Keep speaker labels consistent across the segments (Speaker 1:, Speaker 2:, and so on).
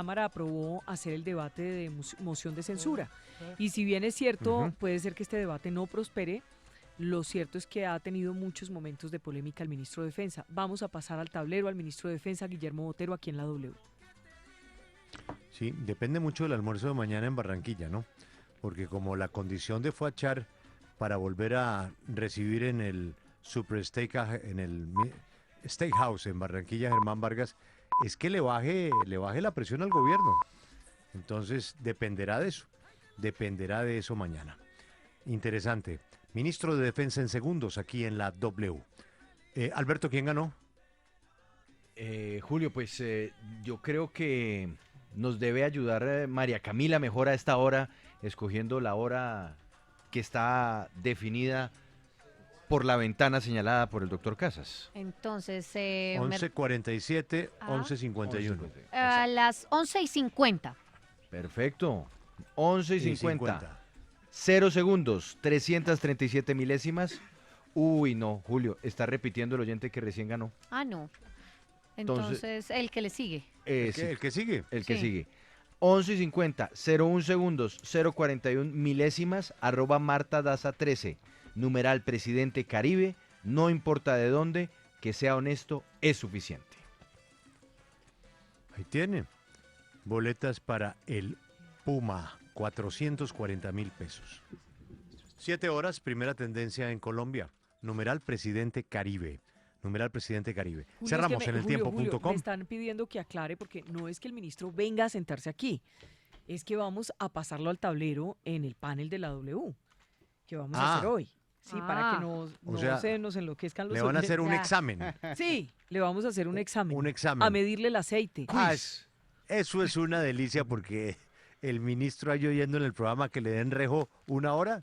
Speaker 1: Cámara aprobó hacer el debate de moción de censura. Y si bien es cierto, puede ser que este debate no prospere, lo cierto es que ha tenido muchos momentos de polémica el ministro de Defensa. Vamos a pasar al tablero al ministro de Defensa, Guillermo Botero, aquí en la W.
Speaker 2: Sí, depende mucho del almuerzo de mañana en Barranquilla, ¿no? Porque como la condición de Fuachar para volver a recibir en el Steakhouse en Barranquilla, Germán Vargas, es que le baje la presión al gobierno. Entonces dependerá de eso mañana. Interesante. Ministro de Defensa en segundos aquí en la W. Alberto, ¿quién ganó?
Speaker 3: Julio, pues yo creo que nos debe ayudar María Camila mejor a esta hora, escogiendo la hora que está definida por la ventana señalada por el doctor Casas.
Speaker 4: Entonces,
Speaker 2: 11:47, 11:51.
Speaker 4: a las 11:50.
Speaker 3: Perfecto. 11:50. 0 segundos, 337 milésimas. Uy, no, Julio, está repitiendo el oyente que recién ganó.
Speaker 4: Ah, no. Entonces, el que le sigue.
Speaker 3: Sí,
Speaker 2: ¿El que sigue?
Speaker 3: el que
Speaker 4: Sí.
Speaker 3: sigue. 11:50, 01 segundos, 0:41 milésimas, @Marta Daza 13. Numeral Presidente Caribe, no importa de dónde, que sea honesto, es suficiente.
Speaker 2: Ahí tiene. Boletas para el Puma, 440.000 pesos. 7 horas, primera tendencia en Colombia. Numeral Presidente Caribe. Numeral Presidente Caribe.
Speaker 1: Julio,
Speaker 2: Cerramos
Speaker 1: es que
Speaker 2: en
Speaker 1: Julio,
Speaker 2: eltiempo.com.
Speaker 1: me están pidiendo que aclare porque no es que el ministro venga a sentarse aquí, es que vamos a pasarlo al tablero en el panel de la W, que vamos a hacer hoy. Sí, para que no se nos enloquezcan los
Speaker 2: Le van a hacer un
Speaker 4: Ya.
Speaker 2: examen.
Speaker 1: Sí, le vamos a hacer un examen.
Speaker 2: Un examen.
Speaker 1: A medirle el aceite.
Speaker 2: Eso es una delicia porque el ministro ahí oyendo en el programa que le den rejo 1 hora.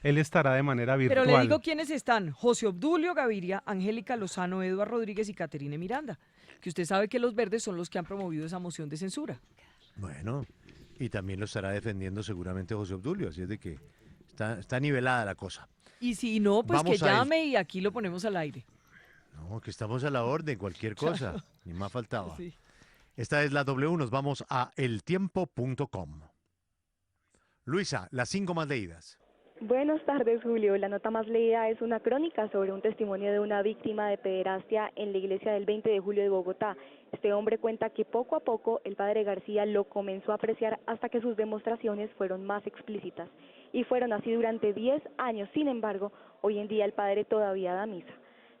Speaker 5: Él estará de manera virtual.
Speaker 1: Pero le digo quiénes están: José Obdulio Gaviria, Angélica Lozano, Eduardo Rodríguez y Caterine Miranda. Que usted sabe que los verdes son los que han promovido esa moción de censura.
Speaker 2: Bueno, y también lo estará defendiendo seguramente José Obdulio, así es de que está nivelada la cosa.
Speaker 1: Y si no, pues
Speaker 2: Vamos
Speaker 1: que
Speaker 2: a
Speaker 1: llame y aquí lo ponemos al aire.
Speaker 2: No, que estamos a la orden, cualquier cosa,
Speaker 1: Claro.
Speaker 2: ni más faltaba.
Speaker 1: Sí.
Speaker 2: Esta es la W, nos vamos a eltiempo.com. Luisa, las 5 más leídas.
Speaker 6: Buenas tardes, Julio. La nota más leída es una crónica sobre un testimonio de una víctima de pederastia en la iglesia del 20 de julio de Bogotá. Este hombre cuenta que poco a poco el padre García lo comenzó a apreciar hasta que sus demostraciones fueron más explícitas. Y fueron así durante 10 años. Sin embargo, hoy en día el padre todavía da misa.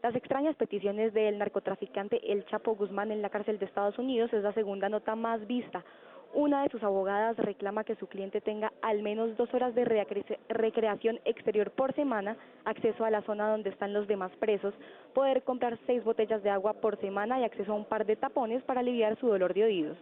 Speaker 6: Las extrañas peticiones del narcotraficante El Chapo Guzmán en la cárcel de Estados Unidos es la segunda nota más vista. Una de sus abogadas reclama que su cliente tenga al menos 2 horas de recreación exterior por semana, acceso a la zona donde están los demás presos, poder comprar 6 botellas de agua por semana y acceso a un par de tapones para aliviar su dolor de oídos.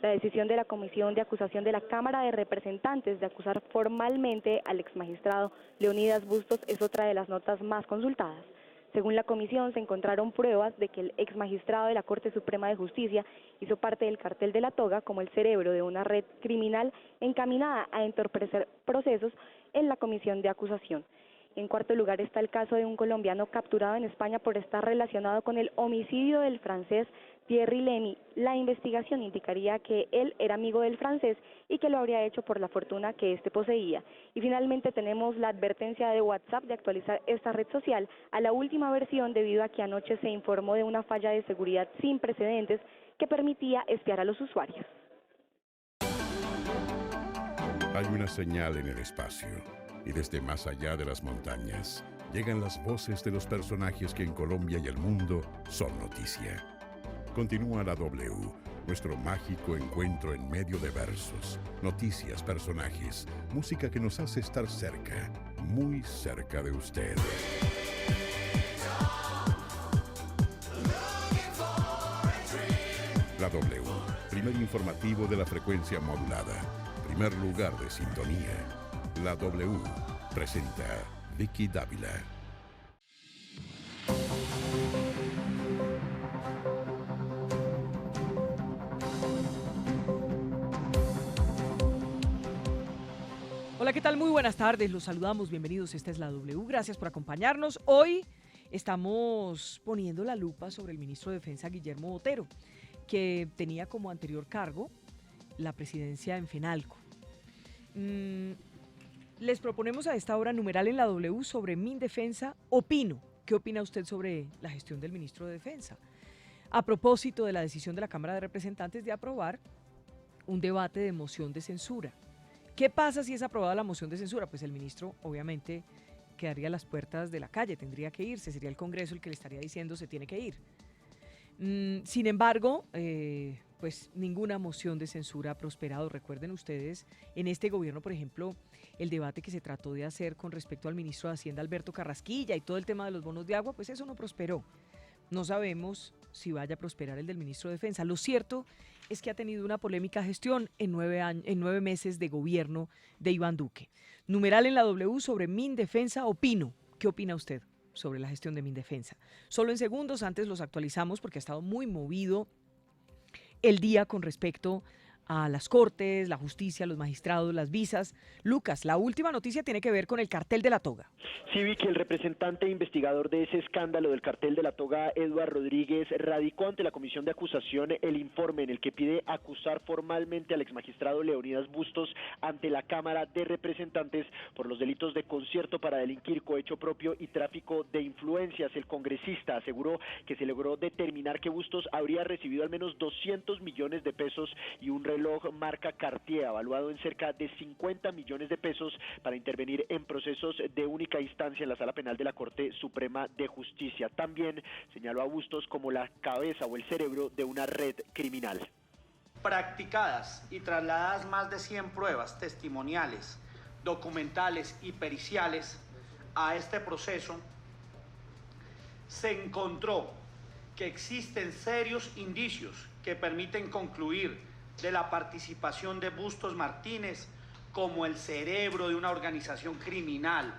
Speaker 6: La decisión de la Comisión de Acusación de la Cámara de Representantes de acusar formalmente al exmagistrado Leonidas Bustos es otra de las notas más consultadas. Según la comisión, se encontraron pruebas de que el exmagistrado de la Corte Suprema de Justicia hizo parte del cartel de la toga como el cerebro de una red criminal encaminada a entorpecer procesos en la comisión de acusación. En cuarto lugar está el caso de un colombiano capturado en España por estar relacionado con el homicidio del francés Thierry Lemy. La investigación indicaría que él era amigo del francés y que lo habría hecho por la fortuna que éste poseía. Y finalmente tenemos la advertencia de WhatsApp de actualizar esta red social a la última versión debido a que anoche se informó de una falla de seguridad sin precedentes que permitía espiar a los usuarios.
Speaker 7: Hay una señal en el espacio y desde más allá de las montañas llegan las voces de los personajes que en Colombia y el mundo son noticia. Continúa la W, nuestro mágico encuentro en medio de versos, noticias, personajes, música que nos hace estar cerca, muy cerca de usted. La W, primer informativo de la frecuencia modulada, primer lugar de sintonía. La W presenta Vicky Dávila.
Speaker 1: Hola, ¿qué tal? Muy buenas tardes, los saludamos, bienvenidos, esta es la W, gracias por acompañarnos. Hoy estamos poniendo la lupa sobre el ministro de Defensa Guillermo Botero, que tenía como anterior cargo la presidencia en Fenalco. Les proponemos a esta hora numeral en la W sobre Mindefensa. Opino. ¿Qué opina usted sobre la gestión del ministro de Defensa? A propósito de la decisión de la Cámara de Representantes de aprobar un debate de moción de censura. ¿Qué pasa si es aprobada la moción de censura? Pues el ministro obviamente quedaría a las puertas de la calle, tendría que irse, sería el Congreso el que le estaría diciendo se tiene que ir. Sin embargo, pues ninguna moción de censura ha prosperado. Recuerden ustedes, en este gobierno, por ejemplo, el debate que se trató de hacer con respecto al ministro de Hacienda, Alberto Carrasquilla, y todo el tema de los bonos de agua, pues eso no prosperó. No sabemos si vaya a prosperar el del ministro de Defensa. Lo cierto es que ha tenido una polémica gestión en 9 meses de gobierno de Iván Duque. Numeral en la W sobre Mindefensa, opino. ¿Qué opina usted sobre la gestión de Mindefensa? Solo en segundos, antes los actualizamos porque ha estado muy movido el día con respecto a las cortes, la justicia, los magistrados, las visas. Lucas, la última noticia tiene que ver con el cartel de la toga.
Speaker 8: Sí, Vicky, el representante investigador de ese escándalo del cartel de la toga, Eduardo Rodríguez, radicó ante la Comisión de Acusación el informe en el que pide acusar formalmente al exmagistrado Leonidas Bustos ante la Cámara de Representantes por los delitos de concierto para delinquir, cohecho propio y tráfico de influencias. El congresista aseguró que se logró determinar que Bustos habría recibido al menos 200 millones de pesos y un reloj marca Cartier evaluado en cerca de 50 millones de pesos para intervenir en procesos de única instancia en la Sala Penal de la Corte Suprema de Justicia. También señaló a Bustos como la cabeza o el cerebro de una red criminal.
Speaker 9: Practicadas y trasladadas más de 100 pruebas testimoniales, documentales y periciales a este proceso, se encontró que existen serios indicios que permiten concluir de la participación de Bustos Martínez como el cerebro de una organización criminal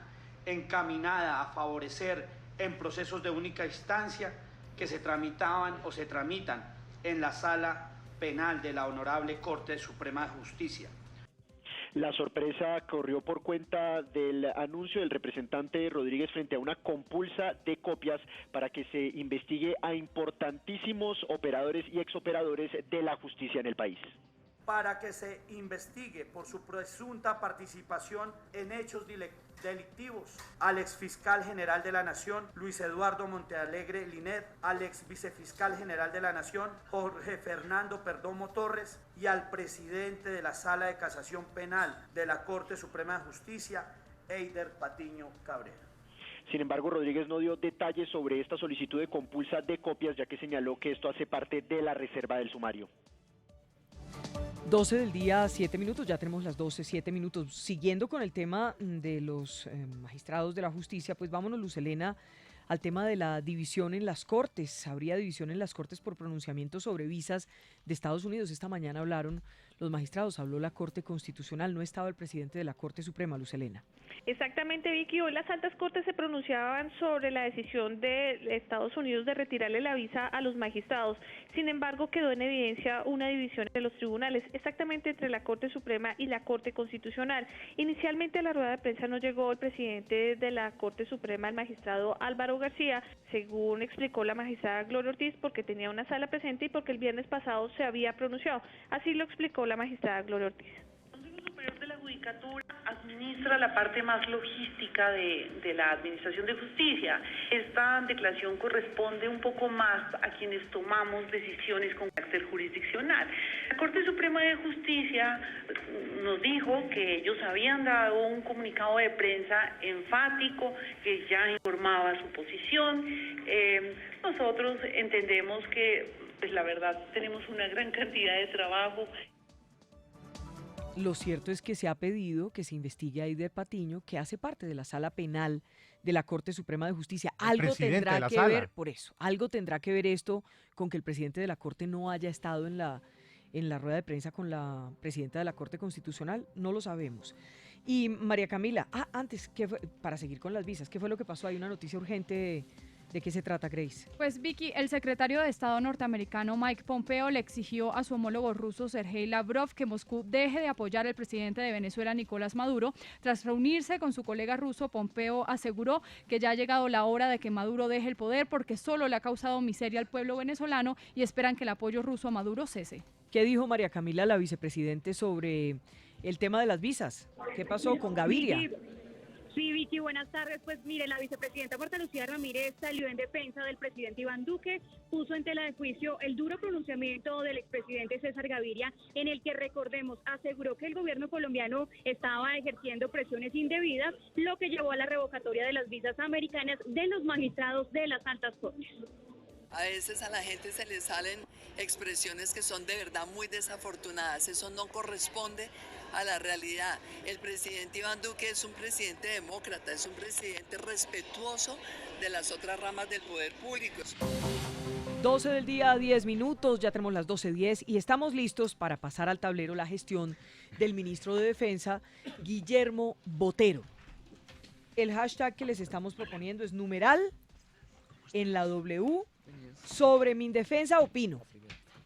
Speaker 9: encaminada a favorecer en procesos de única instancia que se tramitaban o se tramitan en la Sala Penal de la Honorable Corte Suprema de Justicia.
Speaker 8: La sorpresa corrió por cuenta del anuncio del representante Rodríguez frente a una compulsa de copias para que se investigue a importantísimos operadores y exoperadores de la justicia en el país.
Speaker 9: Para que se investigue por su presunta participación en hechos delictivos al exfiscal general de la Nación, Luis Eduardo Montealegre Linet, al ex vicefiscal general de la Nación, Jorge Fernando Perdomo Torres, y al presidente de la Sala de Casación Penal de la Corte Suprema de Justicia, Eider Patiño Cabrera.
Speaker 8: Sin embargo, Rodríguez no dio detalles sobre esta solicitud de compulsa de copias, ya que señaló que esto hace parte de la reserva del sumario.
Speaker 1: 12 del día, 7 minutos, ya tenemos las 12, 7 minutos. Siguiendo con el tema de los magistrados de la justicia, pues vámonos, Luz Helena, al tema de la división en las Cortes. Habría división en las Cortes por pronunciamiento sobre visas de Estados Unidos. Esta mañana hablaron los magistrados, habló la Corte Constitucional, no estaba el presidente de la Corte Suprema, Luz Helena.
Speaker 10: Exactamente, Vicky. Hoy las altas cortes se pronunciaban sobre la decisión de Estados Unidos de retirarle la visa a los magistrados. Sin embargo, quedó en evidencia una división entre los tribunales, exactamente entre la Corte Suprema y la Corte Constitucional. Inicialmente a la rueda de prensa no llegó el presidente de la Corte Suprema, el magistrado Álvaro García, según explicó la magistrada Gloria Ortiz, porque tenía una sala presente y porque el viernes pasado se había pronunciado. Así lo explicó la magistrada Gloria Ortiz.
Speaker 11: Superior de la Judicatura administra la parte más logística de la Administración de Justicia. Esta declaración corresponde un poco más a quienes tomamos decisiones con carácter jurisdiccional. La Corte Suprema de Justicia nos dijo que ellos habían dado un comunicado de prensa enfático que ya informaba su posición. Nosotros entendemos que, pues la verdad, tenemos una gran cantidad de trabajo.
Speaker 1: Lo cierto es que se ha pedido que se investigue a Eider Patiño, que hace parte de la Sala Penal de la Corte Suprema de Justicia. Algo tendrá que ver, por eso, algo tendrá que ver esto con que el presidente de la Corte no haya estado en la rueda de prensa con la presidenta de la Corte Constitucional, no lo sabemos. Y María Camila, antes, para seguir con las visas, ¿qué fue lo que pasó? Hay una noticia urgente ¿De qué se trata, Grace?
Speaker 12: Pues Vicky, el secretario de Estado norteamericano Mike Pompeo le exigió a su homólogo ruso Sergei Lavrov que Moscú deje de apoyar al presidente de Venezuela, Nicolás Maduro. Tras reunirse con su colega ruso, Pompeo aseguró que ya ha llegado la hora de que Maduro deje el poder porque solo le ha causado miseria al pueblo venezolano y esperan que el apoyo ruso a Maduro cese.
Speaker 1: ¿Qué dijo María Camila, la vicepresidente, sobre el tema de las visas? ¿Qué pasó con Gaviria?
Speaker 13: Sí, Vicky, buenas tardes. Pues mire, la vicepresidenta Marta Lucía Ramírez salió en defensa del presidente Iván Duque, puso en tela de juicio el duro pronunciamiento del expresidente César Gaviria, en el que, recordemos, aseguró que el gobierno colombiano estaba ejerciendo presiones indebidas, lo que llevó a la revocatoria de las visas americanas de los magistrados de las altas cortes.
Speaker 14: A veces a la gente se le salen expresiones que son de verdad muy desafortunadas. Eso no corresponde a la realidad. El presidente Iván Duque es un presidente demócrata, es un presidente respetuoso de las otras ramas del poder público.
Speaker 1: 12 del día, 10 minutos, ya tenemos las 12:10 y estamos listos para pasar al tablero la gestión del ministro de Defensa, Guillermo Botero. El hashtag que les estamos proponiendo es numeral en la W. Sobre Mindefensa opino.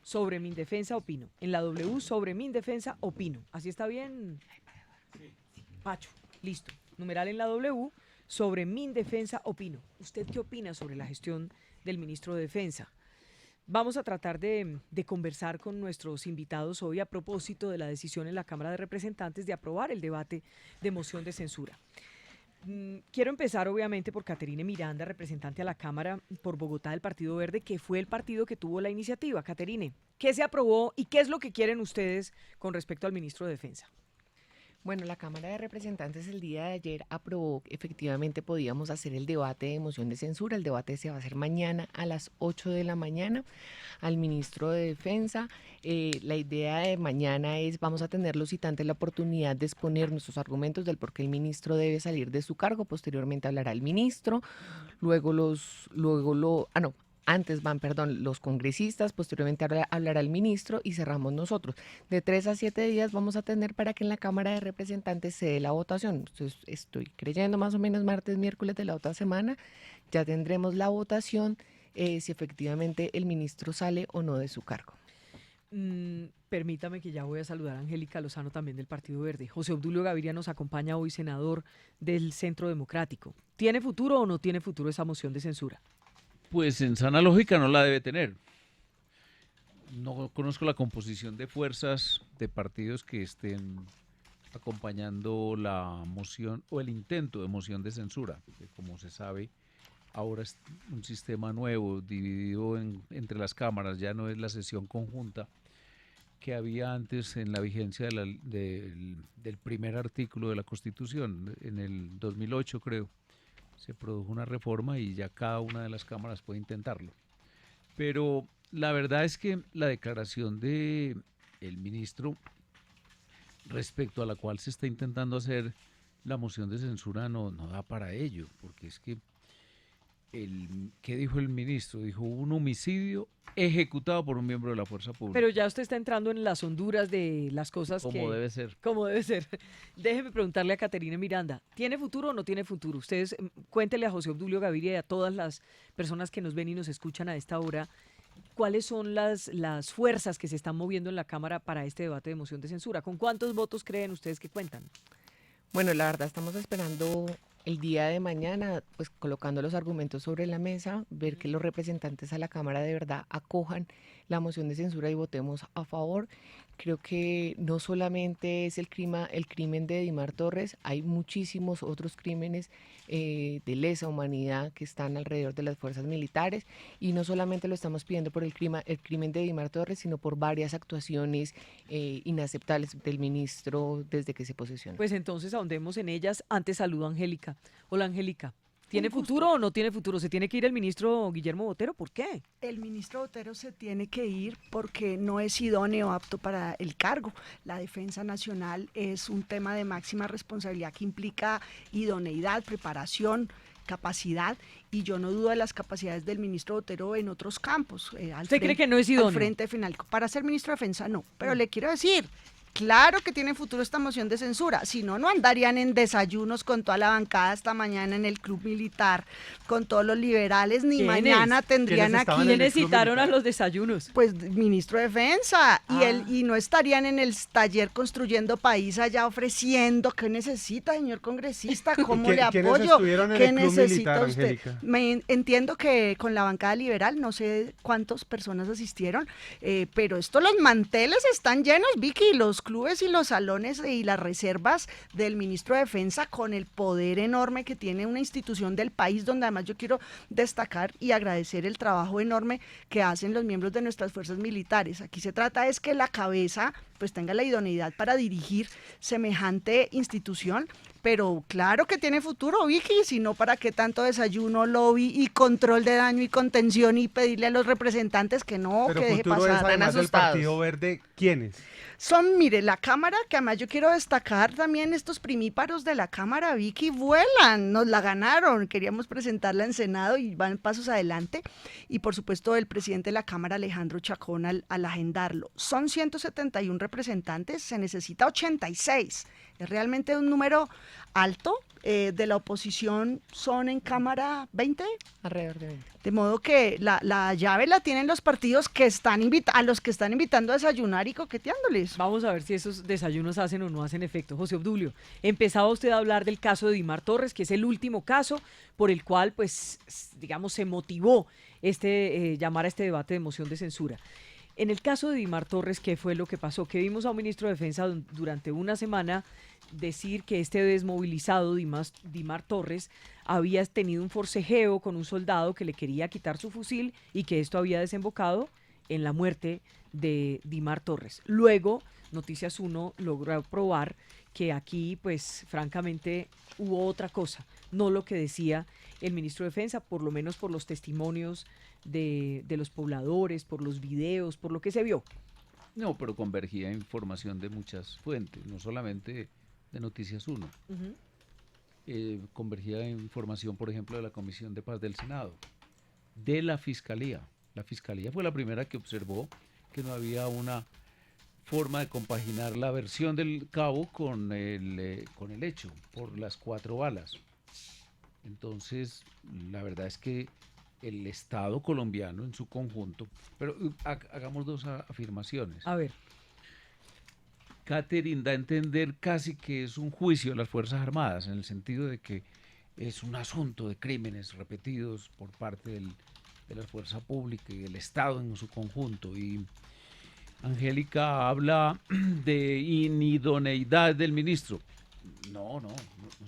Speaker 1: Sobre Mindefensa opino. En la W, sobre Mindefensa opino. ¿Así está bien? Pacho, listo. Numeral en la W, sobre Mindefensa opino. ¿Usted qué opina sobre la gestión del ministro de Defensa? Vamos a tratar de conversar con nuestros invitados hoy a propósito de la decisión en la Cámara de Representantes de aprobar el debate de moción de censura. Quiero empezar obviamente por Caterine Miranda, representante a la Cámara por Bogotá del Partido Verde, que fue el partido que tuvo la iniciativa. Caterine, ¿qué se aprobó y qué es lo que quieren ustedes con respecto al ministro de Defensa?
Speaker 15: Bueno, la Cámara de Representantes el día de ayer aprobó que efectivamente podíamos hacer el debate de moción de censura. El debate se va a hacer mañana a las 8 de la mañana al ministro de Defensa. La idea de mañana es, vamos a tener los citantes la oportunidad de exponer nuestros argumentos del por qué el ministro debe salir de su cargo. Posteriormente hablará el ministro, antes van, los congresistas, posteriormente hablará el ministro y cerramos nosotros. De 3 a 7 días vamos a tener para que en la Cámara de Representantes se dé la votación. Entonces, estoy creyendo más o menos martes, miércoles de la otra semana, ya tendremos la votación si efectivamente el ministro sale o no de su cargo.
Speaker 1: Permítame que ya voy a saludar a Angélica Lozano, también del Partido Verde. José Obdulio Gaviria nos acompaña hoy, senador del Centro Democrático. ¿Tiene futuro o no tiene futuro esa moción de censura?
Speaker 16: Pues en sana lógica no la debe tener. No conozco la composición de fuerzas de partidos que estén acompañando la moción o el intento de moción de censura, que como se sabe ahora es un sistema nuevo dividido entre las cámaras, ya no es la sesión conjunta que había antes en la vigencia del primer artículo de la Constitución, en el 2008 creo. Se produjo una reforma y ya cada una de las cámaras puede intentarlo. Pero la verdad es que la declaración del ministro respecto a la cual se está intentando hacer la moción de censura no da para ello, porque es que ¿qué dijo el ministro? Dijo un homicidio ejecutado por un miembro de la fuerza pública.
Speaker 1: Pero ya usted está entrando en las honduras de las cosas
Speaker 16: como debe ser.
Speaker 1: Como debe ser. Déjeme preguntarle a Caterine Miranda, ¿tiene futuro o no tiene futuro? Ustedes cuéntenle a José Obdulio Gaviria y a todas las personas que nos ven y nos escuchan a esta hora, ¿cuáles son las fuerzas que se están moviendo en la Cámara para este debate de moción de censura? ¿Con cuántos votos creen ustedes que cuentan?
Speaker 15: Bueno, la verdad estamos esperando el día de mañana, pues colocando los argumentos sobre la mesa, ver que los representantes a la Cámara de verdad acojan la moción de censura y votemos a favor. Creo que no solamente es el crimen de Edimar Torres, hay muchísimos otros crímenes de lesa humanidad que están alrededor de las fuerzas militares y no solamente lo estamos pidiendo por el crimen de Edimar Torres, sino por varias actuaciones inaceptables del ministro desde que se posesionó.
Speaker 1: Pues entonces ahondemos en ellas. Antes saludo a Angélica. Hola Angélica. ¿Tiene futuro o no tiene futuro? ¿Se tiene que ir el ministro Guillermo Botero? ¿Por qué?
Speaker 17: El ministro Botero se tiene que ir porque no es idóneo, apto para el cargo. La defensa nacional es un tema de máxima responsabilidad que implica idoneidad, preparación, capacidad, y yo no dudo de las capacidades del ministro Botero en otros campos.
Speaker 1: ¿Usted cree que no es idóneo?
Speaker 17: Al frente final. Para ser ministro de defensa no, pero le quiero decir claro que tiene futuro esta moción de censura, si no, no andarían en desayunos con toda la bancada esta mañana en el club militar, con todos los liberales, ni mañana tendrían aquí.
Speaker 1: ¿Quiénes citaron a los desayunos?
Speaker 17: Pues ministro de Defensa, y no estarían en el taller Construyendo País allá ofreciendo, ¿qué necesita, señor congresista? ¿Cómo le apoyo? ¿Qué necesita usted? Entiendo que con la bancada liberal, no sé cuántas personas asistieron, pero los manteles están llenos, Vicky, los clubes y los salones y las reservas del ministro de Defensa, con el poder enorme que tiene una institución del país, donde además yo quiero destacar y agradecer el trabajo enorme que hacen los miembros de nuestras fuerzas militares. Aquí se trata es que la cabeza pues tenga la idoneidad para dirigir semejante institución, pero claro que tiene futuro, Vicky, si no, ¿para qué tanto desayuno, lobby y control de daño y contención y pedirle a los representantes que no,
Speaker 5: pero
Speaker 17: que deje
Speaker 5: futuro
Speaker 17: pasar?
Speaker 5: Es, además del Partido Verde, ¿quiénes?
Speaker 17: Son, mire, la Cámara, que además yo quiero destacar también estos primíparos de la Cámara, Vicky, vuelan, nos la ganaron, queríamos presentarla en Senado y van pasos adelante, y por supuesto el presidente de la Cámara, Alejandro Chacón, al agendarlo. Son 171 representantes, se necesita 86, es realmente un número alto. De la oposición son en Cámara 20.
Speaker 15: Alrededor de 20.
Speaker 17: De modo que la llave la tienen los partidos que están a los que están invitando a desayunar y coqueteándoles.
Speaker 1: Vamos a ver si esos desayunos hacen o no hacen efecto. José Obdulio, empezaba usted a hablar del caso de Dimar Torres, que es el último caso por el cual, pues, digamos, se motivó llamar a este debate de moción de censura. En el caso de Dimar Torres, ¿qué fue lo que pasó? Que vimos a un ministro de Defensa durante una semana decir que este desmovilizado Dimar Torres había tenido un forcejeo con un soldado que le quería quitar su fusil y que esto había desembocado en la muerte de Dimar Torres. Luego, Noticias 1 logró probar que aquí, pues, francamente, hubo otra cosa, no lo que decía el ministro de Defensa, por lo menos por los testimonios de los pobladores, por los videos, por lo que se vio.
Speaker 16: No, pero convergía información de muchas fuentes, no solamente de Noticias 1. Convergía información, por ejemplo, de la Comisión de Paz del Senado, de la Fiscalía. La Fiscalía fue la primera que observó que no había una forma de compaginar la versión del cabo con el hecho, por las 4 balas. Entonces, la verdad es que el Estado colombiano en su conjunto, pero hagamos 2 afirmaciones.
Speaker 1: A ver.
Speaker 16: Catherine da a entender casi que es un juicio de las Fuerzas Armadas, en el sentido de que es un asunto de crímenes repetidos por parte de la fuerza pública y del Estado en su conjunto. Y Angélica habla de inidoneidad del ministro. No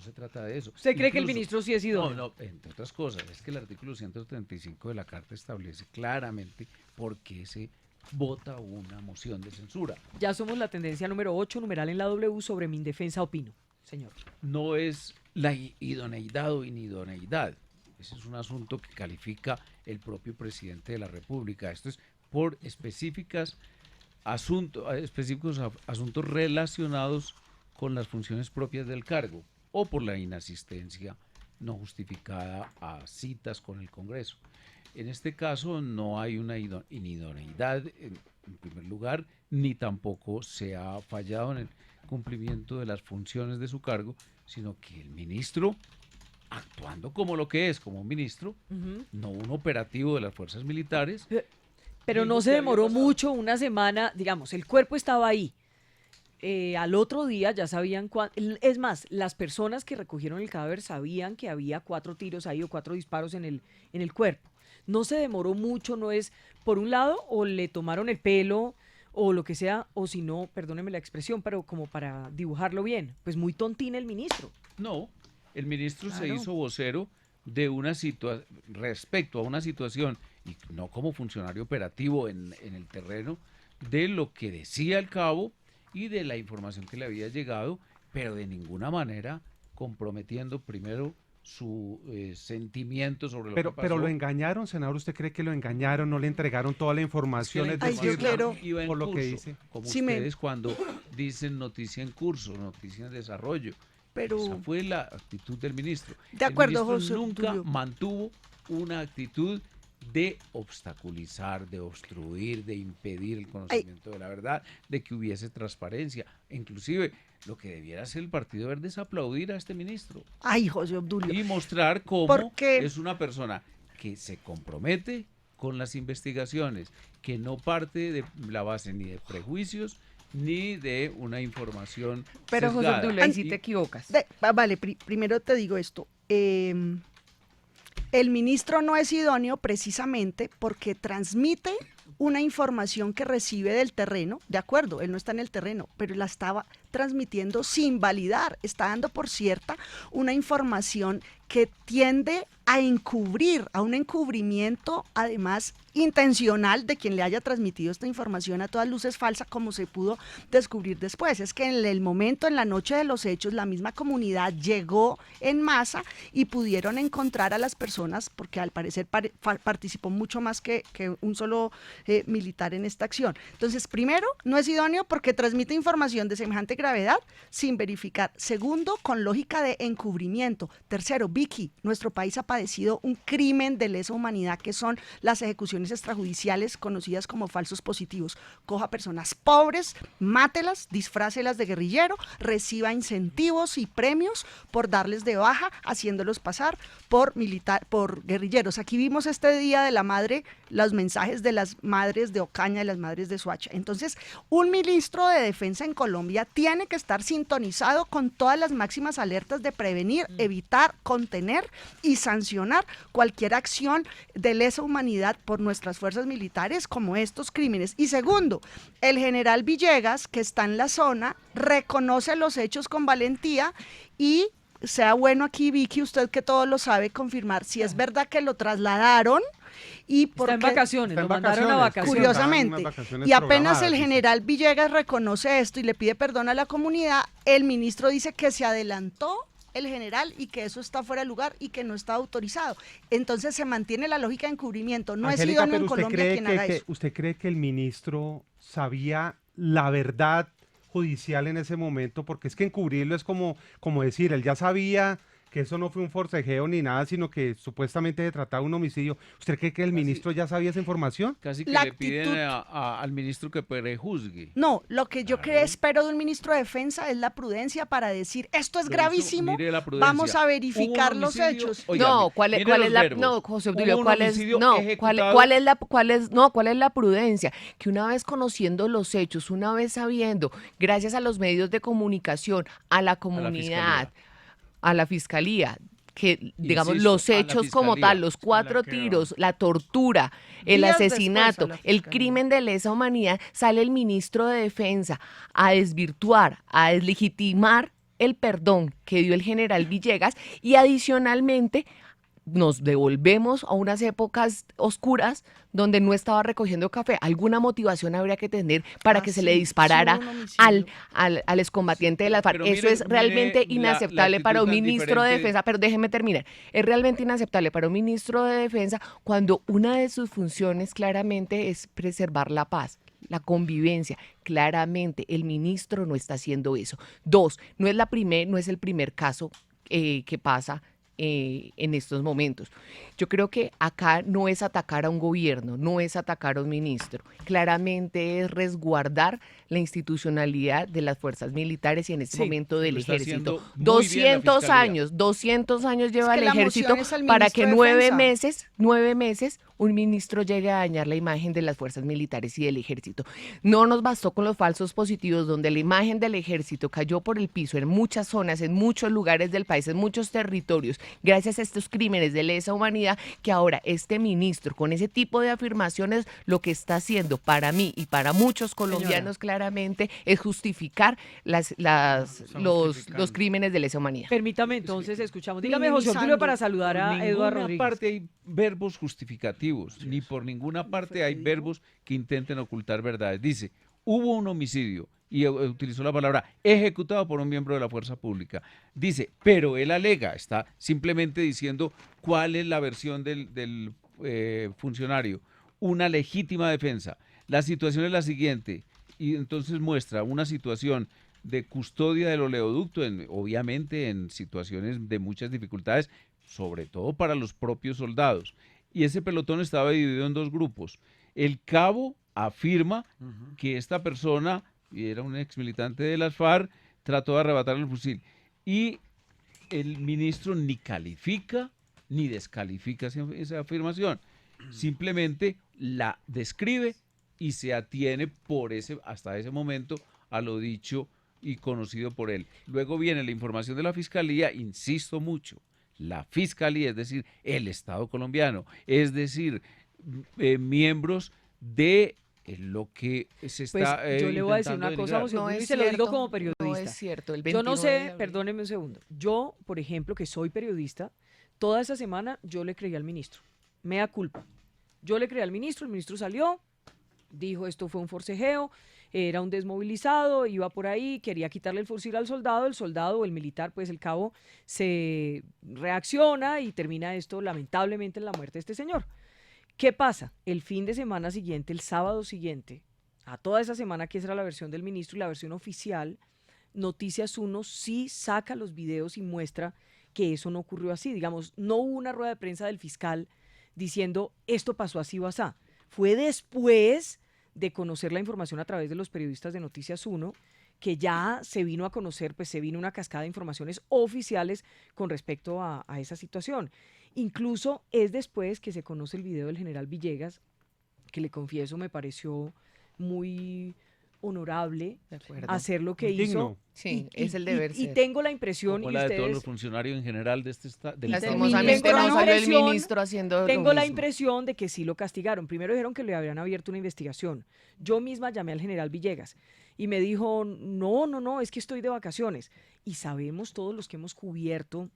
Speaker 16: se trata de eso.
Speaker 1: ¿Usted cree que el ministro sí es idóneo?
Speaker 16: No, entre otras cosas, es que el artículo 135 de la Carta establece claramente por qué se vota una moción de censura.
Speaker 1: Ya somos la tendencia número 8, numeral en la W, sobre mi indefensa opino, señor.
Speaker 16: No es la idoneidad o inidoneidad. Ese es un asunto que califica el propio presidente de la República. Esto es por específicos asuntos relacionados con las funciones propias del cargo o por la inasistencia no justificada a citas con el Congreso. En este caso no hay una inidoneidad en primer lugar, ni tampoco se ha fallado en el cumplimiento de las funciones de su cargo, sino que el ministro, actuando como lo que es, como un ministro, no un operativo de las fuerzas militares.
Speaker 1: Pero no se demoró mucho, una semana, digamos, el cuerpo estaba ahí. Al otro día ya sabían es más, las personas que recogieron el cadáver sabían que había 4 tiros ahí o 4 disparos en el cuerpo. No se demoró mucho, no es por un lado o le tomaron el pelo o lo que sea, o si no, perdóneme la expresión, pero como para dibujarlo bien, pues muy tontín el ministro.
Speaker 16: No, el ministro
Speaker 1: Claro.
Speaker 16: se hizo vocero de una situación respecto a una situación, y no como funcionario operativo en el terreno, de lo que decía el cabo y de la información que le había llegado, pero de ninguna manera comprometiendo primero su sentimiento sobre lo que pasó.
Speaker 5: Pero lo engañaron, senador. ¿Usted cree que lo engañaron? ¿No le entregaron toda la información?
Speaker 16: Es que
Speaker 5: Es decir,
Speaker 16: iba en
Speaker 5: por lo que
Speaker 16: curso,
Speaker 5: dice.
Speaker 16: como
Speaker 17: Sí,
Speaker 16: ustedes cuando dicen noticia en curso, noticia en desarrollo.
Speaker 17: Pero
Speaker 16: esa fue la actitud del ministro.
Speaker 17: De acuerdo,
Speaker 16: el ministro
Speaker 17: José
Speaker 16: nunca
Speaker 17: Obdulio.
Speaker 16: mantuvo una actitud de obstaculizar, de obstruir, de impedir el conocimiento de la verdad, de que hubiese transparencia. Inclusive, lo que debiera hacer el Partido Verde es aplaudir a este ministro.
Speaker 17: Ay, José Obdulio.
Speaker 16: Y mostrar cómo
Speaker 17: Porque
Speaker 16: es una persona que se compromete con las investigaciones, que no parte de la base ni de prejuicios, ni de una información
Speaker 15: Pero
Speaker 16: sesgada.
Speaker 15: José Obdulio, ahí sí te equivocas.
Speaker 17: Vale, primero te digo esto. El ministro no es idóneo precisamente porque transmite una información que recibe del terreno, de acuerdo, él no está en el terreno, pero la estaba transmitiendo sin validar, está dando por cierta una información que tiende a encubrir, a un encubrimiento además intencional de quien le haya transmitido esta información, a todas luces falsa, como se pudo descubrir después. Es que en el momento, en la noche de los hechos, la misma comunidad llegó en masa y pudieron encontrar a las personas, porque al parecer participó mucho más que un solo militar en esta acción. Entonces, primero, no es idóneo porque transmite información de semejante gravedad sin verificar. Segundo, con lógica de encubrimiento. Tercero, Vicky, nuestro país ha padecido un crimen de lesa humanidad que son las ejecuciones extrajudiciales conocidas como falsos positivos. Coja personas pobres, mátelas, disfrácelas de guerrillero, reciba incentivos y premios por darles de baja, haciéndolos pasar por guerrilleros. Aquí vimos este Día de la Madre los mensajes de las madres de Ocaña y las madres de Soacha. Entonces, un ministro de Defensa en Colombia tiene que estar sintonizado con todas las máximas alertas de prevenir, evitar, contener y sancionar cualquier acción de lesa humanidad por nuestras fuerzas militares como estos crímenes. Y segundo, el general Villegas, que está en la zona, reconoce los hechos con valentía y sea bueno aquí, Vicky, usted que todo lo sabe, confirmar si es verdad que lo trasladaron y
Speaker 1: está en vacaciones, lo mandaron a vacaciones.
Speaker 17: Curiosamente, y apenas el general Villegas reconoce esto y le pide perdón a la comunidad, el ministro dice que se adelantó el general y que eso está fuera de lugar y que no está autorizado. Entonces se mantiene la lógica de encubrimiento. No es idóneo en Colombia quien haga eso.
Speaker 5: ¿Usted cree que el ministro sabía la verdad judicial en ese momento? Porque es que encubrirlo es como decir, él ya sabía que eso no fue un forcejeo ni nada, sino que supuestamente se trataba de un homicidio. ¿Usted cree que el ministro ya sabía esa información?
Speaker 16: Casi que le piden al ministro que prejuzgue.
Speaker 17: No, lo que yo espero de un ministro de Defensa es la prudencia para decir, esto es gravísimo, vamos a verificar los hechos.
Speaker 15: No, ¿cuál es la no, José Obdulio, cuál es la prudencia? Que una vez conociendo los hechos, una vez sabiendo, gracias a los medios de comunicación, a la comunidad, a la fiscalía, que digamos los hechos como tal, los 4 tiros, la tortura, el asesinato, el crimen de lesa humanidad, sale el ministro de Defensa a desvirtuar, a deslegitimar el perdón que dio el general Villegas y adicionalmente nos devolvemos a unas épocas oscuras donde no estaba recogiendo café. Alguna motivación habría que tener para que se le disparara al excombatiente de la FARC. Eso es realmente inaceptable para un ministro de Defensa. Pero déjeme terminar. Es realmente inaceptable para un ministro de Defensa cuando una de sus funciones claramente es preservar la paz, la convivencia. Claramente el ministro no está haciendo eso. 2, no es el primer caso que pasa en estos momentos. Yo creo que acá no es atacar a un gobierno, no es atacar a un ministro, claramente es resguardar la institucionalidad de las fuerzas militares y en este momento del ejército. 200 años lleva el ejército para que 9 meses un ministro llegue a dañar la imagen de las fuerzas militares y del ejército. No nos bastó con los falsos positivos, donde la imagen del ejército cayó por el piso en muchas zonas, en muchos lugares del país, en muchos territorios, gracias a estos crímenes de lesa humanidad, que ahora este ministro, con ese tipo de afirmaciones, lo que está haciendo para mí y para muchos colombianos claramente es justificar los crímenes de lesa humanidad.
Speaker 1: Permítame entonces, escuchamos. Dígame, José Obdulio, para saludar a Eduardo Rodríguez.
Speaker 16: Por ninguna parte hay verbos justificativos, ni por ninguna parte hay verbos que intenten ocultar verdades. Dice, hubo un homicidio, y utilizó la palabra ejecutado por un miembro de la fuerza pública. Dice, pero él alega, está simplemente diciendo cuál es la versión del funcionario. Una legítima defensa. La situación es la siguiente, y entonces muestra una situación de custodia del oleoducto, obviamente en situaciones de muchas dificultades, sobre todo para los propios soldados. y ese pelotón estaba dividido en dos grupos. El cabo afirma que esta persona, y era un ex militante de las FARC, trató de arrebatarle el fusil. Y el ministro ni califica ni descalifica esa afirmación. Simplemente la describe y se atiene hasta ese momento a lo dicho y conocido por él. Luego viene la información de la Fiscalía, insisto mucho, la Fiscalía, es decir, el Estado colombiano, es decir, miembros de lo que se está
Speaker 1: yo le voy a decir una cosa, y se lo digo como periodista.
Speaker 15: No es cierto.
Speaker 1: Yo no sé, perdóneme un segundo. Yo, por ejemplo, que soy periodista, toda esa semana yo le creí al ministro. Mea culpa. Yo le creí al ministro, el ministro salió, dijo esto fue un forcejeo, era un desmovilizado, iba por ahí, quería quitarle el fusil al soldado, el soldado o el militar, pues el cabo, se reacciona y termina esto lamentablemente en la muerte de este señor. ¿Qué pasa? El fin de semana siguiente, el sábado siguiente, a toda esa semana que esa era la versión del ministro y la versión oficial, Noticias 1 sí saca los videos y muestra que eso no ocurrió así. Digamos, no hubo una rueda de prensa del fiscal diciendo esto pasó así o asá. Fue después de conocer la información a través de los periodistas de Noticias 1 que ya se vino a conocer, pues se vino una cascada de informaciones oficiales con respecto a esa situación. Incluso es después que se conoce el video del general Villegas, que le confieso me pareció muy honorable hacer lo que hizo.
Speaker 15: Sí, es el deber ser.
Speaker 1: Y tengo la impresión,
Speaker 16: como la de todos los funcionarios en general de este estado.
Speaker 15: Lastimosamente no salió el ministro haciendo
Speaker 1: Tengo la impresión de que sí lo castigaron. Primero dijeron que le habían abierto una investigación. Yo misma llamé al general Villegas y me dijo, no, es que estoy de vacaciones. Y sabemos todos los que hemos cubierto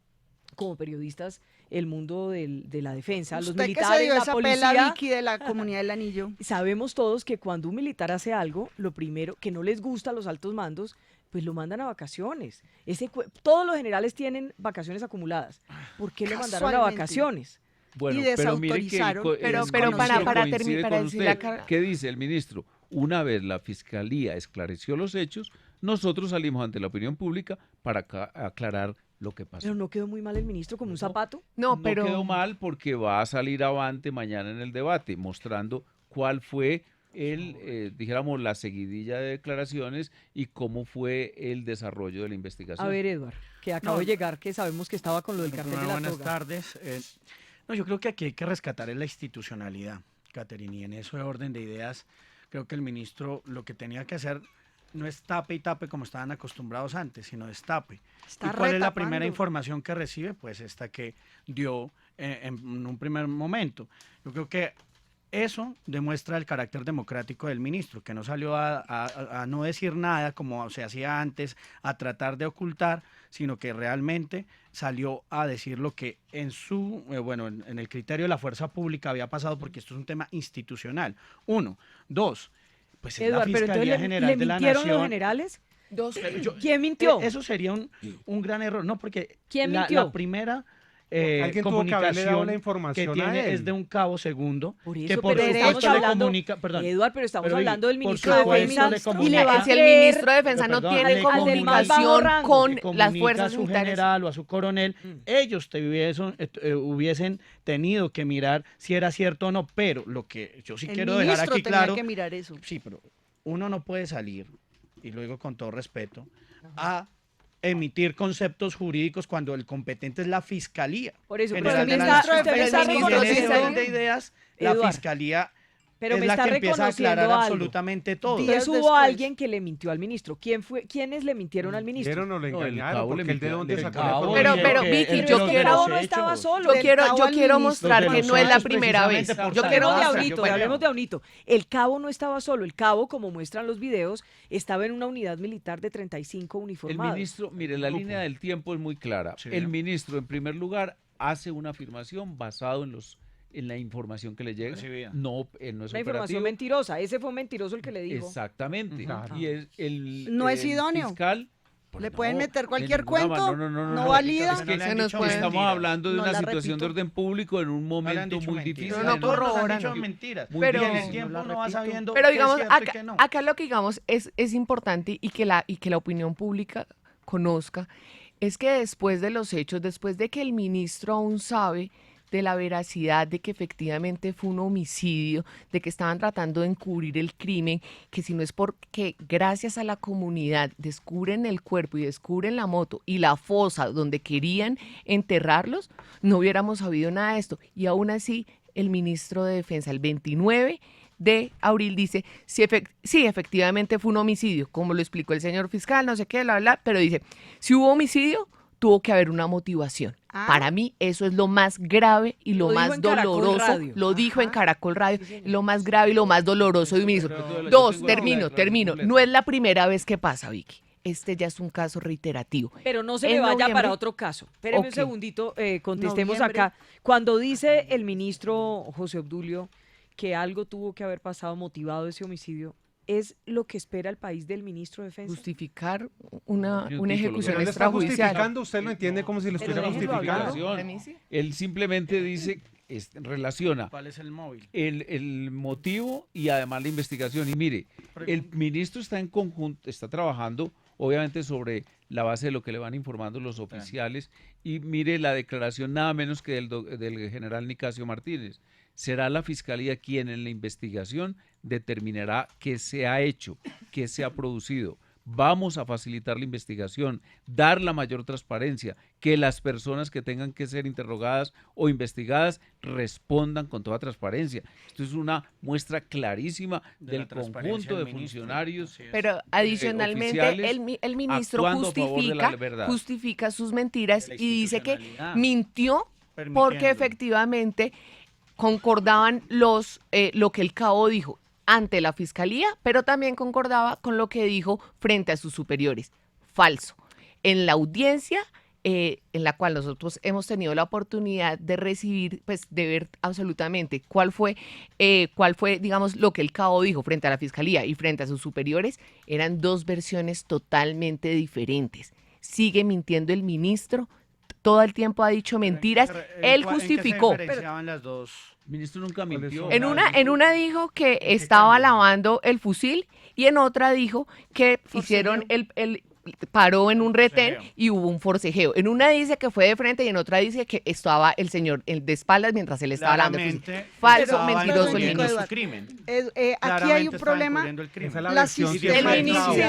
Speaker 1: como periodistas el mundo de la defensa, los militares,
Speaker 17: la
Speaker 1: policía.
Speaker 17: Pela Vicky de la Comunidad del Anillo.
Speaker 1: Sabemos todos que cuando un militar hace algo, lo primero que no les gusta a los altos mandos, pues lo mandan a vacaciones. Todos los generales tienen vacaciones acumuladas. ¿Por qué lo mandaron a vacaciones?
Speaker 16: Bueno,
Speaker 17: y
Speaker 16: pero mire que
Speaker 15: pero para terminar, para decir
Speaker 16: ¿qué dice el ministro? Una vez la Fiscalía esclareció los hechos, nosotros salimos ante la opinión pública para aclarar lo que pasó.
Speaker 1: Pero no quedó muy mal el ministro como un zapato.
Speaker 16: No quedó mal porque va a salir avante mañana en el debate, mostrando cuál fue dijéramos, la seguidilla de declaraciones y cómo fue el desarrollo de la investigación.
Speaker 1: A ver, Eduardo, que acabo de llegar, que sabemos que estaba con lo del cartel de la
Speaker 9: Buenas
Speaker 1: toga.
Speaker 9: tardes. Yo creo que aquí hay que rescatar la institucionalidad, Caterina, y en eso de orden de ideas, creo que el ministro lo que tenía que hacer no es tape y tape como estaban acostumbrados antes, sino destape. ¿Y cuál es la primera información que recibe? Pues esta que dio en un primer momento. Yo creo que eso demuestra el carácter democrático del ministro, que no salió a no decir nada como se hacía antes, a tratar de ocultar, sino que realmente salió a decir lo que en en el criterio de la fuerza pública había pasado, porque esto es un tema institucional. 1. 2. Pues es
Speaker 1: Eduardo,
Speaker 9: la Fiscalía General de la Nación.
Speaker 1: ¿Le mintieron los generales?
Speaker 9: ¿Quién mintió? Eso sería un gran error, no, porque
Speaker 1: ¿quién mintió?
Speaker 9: La primera
Speaker 5: alguien tuvo que haberle dado
Speaker 9: comunicación
Speaker 5: la información
Speaker 9: que
Speaker 5: a
Speaker 9: tiene
Speaker 5: él.
Speaker 9: es de un cabo segundo,
Speaker 1: Por eso,
Speaker 9: que por
Speaker 1: pero
Speaker 9: supuesto
Speaker 1: estamos
Speaker 9: le
Speaker 1: hablando,
Speaker 9: comunica, perdón,
Speaker 1: Eduardo, pero estamos hablando del
Speaker 9: por
Speaker 1: ministro de
Speaker 9: supuesto
Speaker 1: Defensa
Speaker 9: le
Speaker 1: y le va a
Speaker 15: si el
Speaker 1: creer,
Speaker 15: ministro de Defensa no tiene
Speaker 9: le comunica-
Speaker 15: comunicación con
Speaker 9: le comunica
Speaker 15: las fuerzas
Speaker 9: a su
Speaker 15: militares.
Speaker 9: general o a su coronel, ellos hubiesen tenido que mirar si era cierto o no, pero lo que yo sí quiero dejar aquí claro,
Speaker 17: que mirar eso.
Speaker 9: sí, pero uno no puede salir, y lo digo con todo respeto, a emitir conceptos jurídicos cuando el competente es la Fiscalía
Speaker 1: Por eso,
Speaker 9: General
Speaker 1: pero
Speaker 9: de
Speaker 1: usted
Speaker 9: la
Speaker 1: está
Speaker 9: Nación.
Speaker 1: reconociendo-
Speaker 9: En ese orden de ideas, la
Speaker 1: Eduardo,
Speaker 9: Fiscalía
Speaker 1: pero
Speaker 9: es
Speaker 1: me
Speaker 9: la
Speaker 1: está
Speaker 9: que empieza a aclarar
Speaker 1: reconociendo algo.
Speaker 9: absolutamente todo.
Speaker 1: Entonces hubo alguien que le mintió al ministro. ¿Quiénes le mintieron al ministro?
Speaker 5: ¿Mintieron o le engañaron?
Speaker 16: cabo
Speaker 5: Porque
Speaker 16: le
Speaker 5: él de
Speaker 16: mintió,
Speaker 5: dónde
Speaker 16: el
Speaker 5: sacó
Speaker 16: cabo
Speaker 5: la
Speaker 15: Pero
Speaker 5: información.
Speaker 15: Vicky,
Speaker 9: el
Speaker 15: yo
Speaker 9: de los
Speaker 15: quiero,
Speaker 1: Cabo no
Speaker 9: derechos.
Speaker 1: estaba solo.
Speaker 15: yo
Speaker 1: El
Speaker 15: quiero
Speaker 1: cabo al
Speaker 15: mostrar
Speaker 1: ministro.
Speaker 15: que
Speaker 9: Los
Speaker 15: no es la
Speaker 9: hechos
Speaker 15: primera vez.
Speaker 9: precisamente por
Speaker 15: Yo
Speaker 9: saber
Speaker 15: quiero
Speaker 1: Hablemos de
Speaker 9: Yo
Speaker 1: Aunito,
Speaker 9: creo.
Speaker 1: hablemos de Aunito. El cabo no estaba solo. El cabo, como muestran los videos, estaba en una unidad militar de 35
Speaker 16: El
Speaker 1: uniformados.
Speaker 16: ministro, mire, la línea del tiempo es muy clara.
Speaker 9: Sí.
Speaker 16: El ministro, en primer lugar, hace una afirmación basado en la información que le llega.
Speaker 9: Recibida.
Speaker 16: No, él no es
Speaker 1: Una información
Speaker 16: operativo.
Speaker 1: mentirosa. Ese fue mentiroso el que le dijo.
Speaker 16: Exactamente.
Speaker 5: Claro.
Speaker 16: Y el
Speaker 17: No es idóneo.
Speaker 16: fiscal, pues
Speaker 17: Le
Speaker 16: no,
Speaker 17: pueden meter
Speaker 16: de
Speaker 17: cualquier
Speaker 16: ninguna
Speaker 17: cuento,
Speaker 16: manera.
Speaker 17: no valida.
Speaker 16: Es que
Speaker 9: No le han
Speaker 15: nos
Speaker 9: dicho
Speaker 15: puede-
Speaker 16: estamos
Speaker 9: mentiras.
Speaker 16: hablando de
Speaker 17: No
Speaker 16: una
Speaker 17: la
Speaker 16: situación de
Speaker 17: repito.
Speaker 16: orden público en un
Speaker 9: No le han
Speaker 16: momento
Speaker 9: dicho
Speaker 16: muy
Speaker 9: mentiras.
Speaker 16: difícil.
Speaker 15: Pero no
Speaker 16: en el-
Speaker 9: Todos nos han
Speaker 15: corroboran.
Speaker 9: dicho mentiras.
Speaker 16: Muy
Speaker 15: Pero-
Speaker 9: y en el
Speaker 16: difícil.
Speaker 9: tiempo
Speaker 17: No la
Speaker 9: uno va
Speaker 17: repito.
Speaker 9: sabiendo
Speaker 15: Pero
Speaker 9: qué
Speaker 15: digamos,
Speaker 9: es cierto y qué no.
Speaker 15: acá lo que digamos es importante y que la opinión pública conozca, es que después de los hechos, después de que el ministro aún sabe de la veracidad de que efectivamente fue un homicidio, de que estaban tratando de encubrir el crimen, que si no es porque gracias a la comunidad descubren el cuerpo y descubren la moto y la fosa donde querían enterrarlos, no hubiéramos sabido nada de esto. Y aún así, el ministro de Defensa, el 29 de abril, dice, sí, efectivamente fue un homicidio, como lo explicó el señor fiscal, no sé qué, bla, bla, pero dice, si hubo homicidio, tuvo que haber una motivación. Para mí eso es lo más grave y lo más doloroso. Lo dijo en Caracol Radio, lo más grave y lo más doloroso de un ministro. Termino. No es la primera vez que pasa, Vicky. Este ya es un caso reiterativo.
Speaker 1: Pero no se me vaya para otro caso. Espéreme un segundito, contestemos acá. Cuando dice el ministro José Obdulio que algo tuvo que haber pasado motivado ese homicidio, ¿es lo que espera el país del ministro de Defensa?
Speaker 15: Justificar una ejecución
Speaker 5: extrajudicial. Está
Speaker 15: extrajudicial.
Speaker 5: ¿Usted lo entiende como si lo estuviera justificando?
Speaker 16: Él simplemente dice, relaciona
Speaker 9: ¿Cuál es el móvil?
Speaker 16: el motivo y además la investigación. Y mire, el ministro está en conjunto, está trabajando obviamente sobre la base de lo que le van informando los oficiales. Y mire la declaración nada menos que del general Nicasio Martínez. Será la Fiscalía quien en la investigación determinará qué se ha hecho, qué se ha producido. Vamos a facilitar la investigación, dar la mayor transparencia, que las personas que tengan que ser interrogadas o investigadas respondan con toda transparencia. Esto es una muestra clarísima del conjunto de funcionarios.
Speaker 15: Pero adicionalmente el ministro justifica sus mentiras y dice que mintió porque efectivamente concordaban lo que el cabo dijo ante la fiscalía, pero también concordaba con lo que dijo frente a sus superiores. Falso. En la audiencia en la cual nosotros hemos tenido la oportunidad de recibir, pues de ver absolutamente cuál fue, digamos, lo que el cabo dijo frente a la fiscalía y frente a sus superiores, eran dos versiones totalmente diferentes. Sigue mintiendo el ministro, todo el tiempo ha dicho mentiras, él justificó.
Speaker 9: ¿En qué se diferenciaban las dos?
Speaker 16: El ministro nunca mintió.
Speaker 15: En una dijo que estaba lavando el fusil y en otra dijo que hicieron paró en un retén y hubo un forcejeo. En una dice que fue de frente y en otra dice que estaba el señor de espaldas mientras él estaba lavando el fusil. Falso, mentiroso el ministro.
Speaker 17: Aquí hay un problema.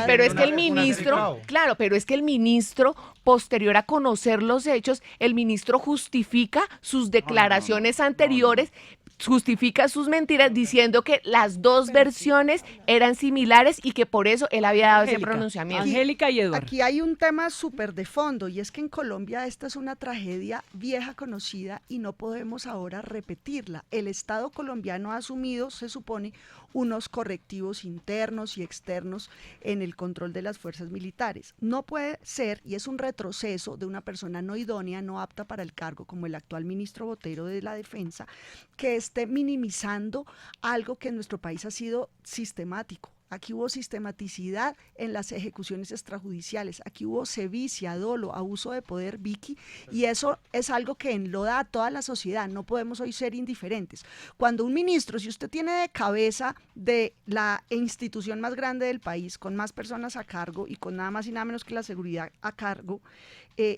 Speaker 15: Pero es que el ministro, posterior a conocer los hechos, el ministro justifica sus declaraciones anteriores, justifica sus mentiras diciendo que las dos versiones eran similares y que por eso él había dado ese pronunciamiento.
Speaker 1: Angélica y Eduardo.
Speaker 17: Aquí hay un tema súper de fondo y es que en Colombia esta es una tragedia vieja conocida y no podemos ahora repetirla. El Estado colombiano ha asumido, se supone, unos correctivos internos y externos en el control de las fuerzas militares. No puede ser, y es un retroceso de una persona no idónea, no apta para el cargo, como el actual ministro Botero de la Defensa, que esté minimizando algo que en nuestro país ha sido sistemático. Aquí hubo sistematicidad en las ejecuciones extrajudiciales, aquí hubo sevicia, dolo, abuso de poder, Vicky, y eso es algo que enloda a toda la sociedad, no podemos hoy ser indiferentes. Cuando un ministro, si usted tiene de cabeza de la institución más grande del país, con más personas a cargo y con nada más y nada menos que la seguridad a cargo,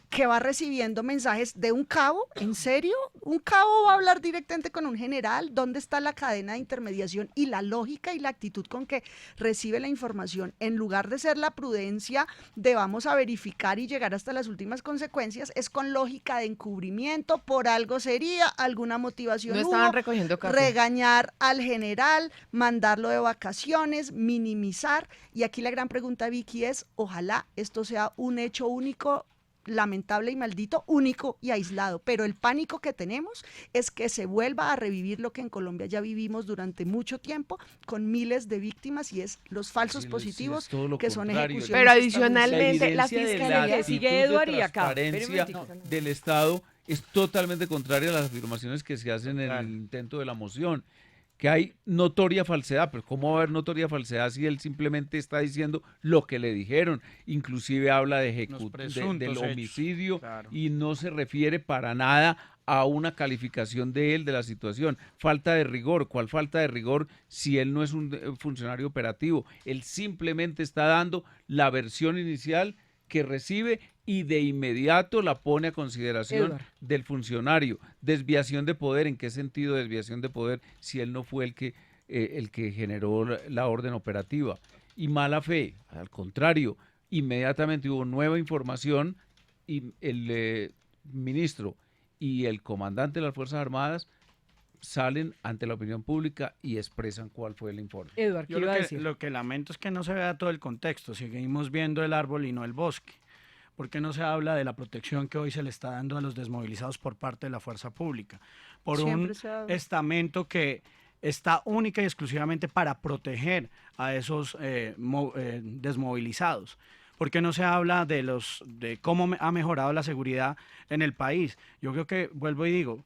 Speaker 17: que va recibiendo mensajes de un cabo, ¿en serio? ¿Un cabo va a hablar directamente con un general? ¿Dónde está la cadena de intermediación y la lógica y la actitud con que recibe la información? En lugar de ser la prudencia de vamos a verificar y llegar hasta las últimas consecuencias, es con lógica de encubrimiento, por algo sería, alguna motivación
Speaker 15: no estaban recogiendo café.
Speaker 17: Regañar al general, mandarlo de vacaciones, minimizar, y aquí la gran pregunta, Vicky, es ojalá esto sea un hecho único, lamentable y maldito, único y aislado, pero el pánico que tenemos es que se vuelva a revivir lo que en Colombia ya vivimos durante mucho tiempo con miles de víctimas y es los falsos positivos que son ejecuciones.
Speaker 15: Pero adicionalmente la fiscalía
Speaker 1: sigue Eduardo y acá
Speaker 16: del Estado es totalmente contraria a las afirmaciones que se hacen en el intento de la moción, que hay notoria falsedad, pero ¿cómo va a haber notoria falsedad si él simplemente está diciendo lo que le dijeron? Inclusive habla de del homicidio y no se refiere para nada a una calificación de él de la situación. Falta de rigor. ¿Cuál falta de rigor si él no es un funcionario operativo? Él simplemente está dando la versión inicial que recibe, y de inmediato la pone a consideración
Speaker 1: Eduardo.
Speaker 16: del funcionario. Desviación de poder, ¿en qué sentido desviación de poder si él no fue el que generó la orden operativa? Y mala fe, al contrario, inmediatamente hubo nueva información y el ministro y el comandante de las Fuerzas Armadas salen ante la opinión pública y expresan cuál fue el informe.
Speaker 1: Eduardo,
Speaker 9: Yo lo que lamento es que no se vea todo el contexto, seguimos viendo el árbol y no el bosque. ¿Por qué no se habla de la protección que hoy se le está dando a los desmovilizados por parte de la fuerza pública? Por
Speaker 17: Siempre
Speaker 9: un
Speaker 17: se habla.
Speaker 9: estamento que está única y exclusivamente para proteger a esos desmovilizados. ¿Por qué no se habla de cómo ha mejorado la seguridad en el país? Yo creo que, vuelvo y digo,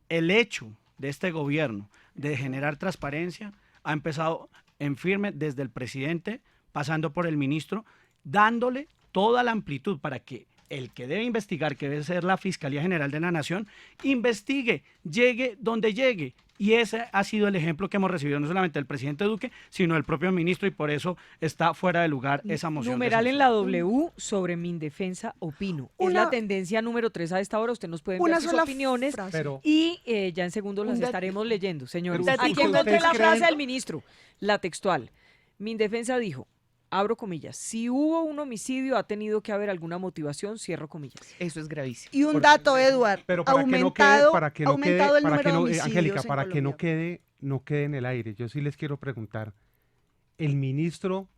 Speaker 9: el hecho de este gobierno de generar transparencia ha empezado en firme desde el presidente, pasando por el ministro, dándole toda la amplitud para que el que debe investigar, que debe ser la Fiscalía General de la Nación, investigue, llegue donde llegue. Y ese ha sido el ejemplo que hemos recibido no solamente del presidente Duque, sino del propio ministro, y por eso está fuera de lugar esa moción.
Speaker 1: Numeral en la W sobre Mindefensa Opino. Es
Speaker 17: Una-
Speaker 1: la tendencia número 3 a esta hora. Usted nos puede enviar
Speaker 17: Una
Speaker 1: sus
Speaker 17: sola
Speaker 1: opiniones
Speaker 17: frase.
Speaker 5: Pero-
Speaker 1: y ya en segundos las
Speaker 17: Un dat-
Speaker 1: estaremos leyendo, señores.
Speaker 5: Pero
Speaker 1: Aquí
Speaker 5: ¿ustedes
Speaker 1: encontré la
Speaker 5: creen-
Speaker 1: frase del ministro, la textual. Mindefensa dijo, abro comillas, si hubo un homicidio ha tenido que haber alguna motivación, cierro comillas.
Speaker 15: Eso es gravísimo.
Speaker 17: Y un dato, Eduard,
Speaker 5: Pero para
Speaker 17: aumentado,
Speaker 5: que no quede,
Speaker 17: aumentado el
Speaker 5: para
Speaker 17: número
Speaker 5: que
Speaker 17: de
Speaker 5: no,
Speaker 17: homicidios
Speaker 5: Angélica,
Speaker 17: en
Speaker 5: para que
Speaker 17: Colombia.
Speaker 5: no quede en el aire, yo sí les quiero preguntar, ¿el ministro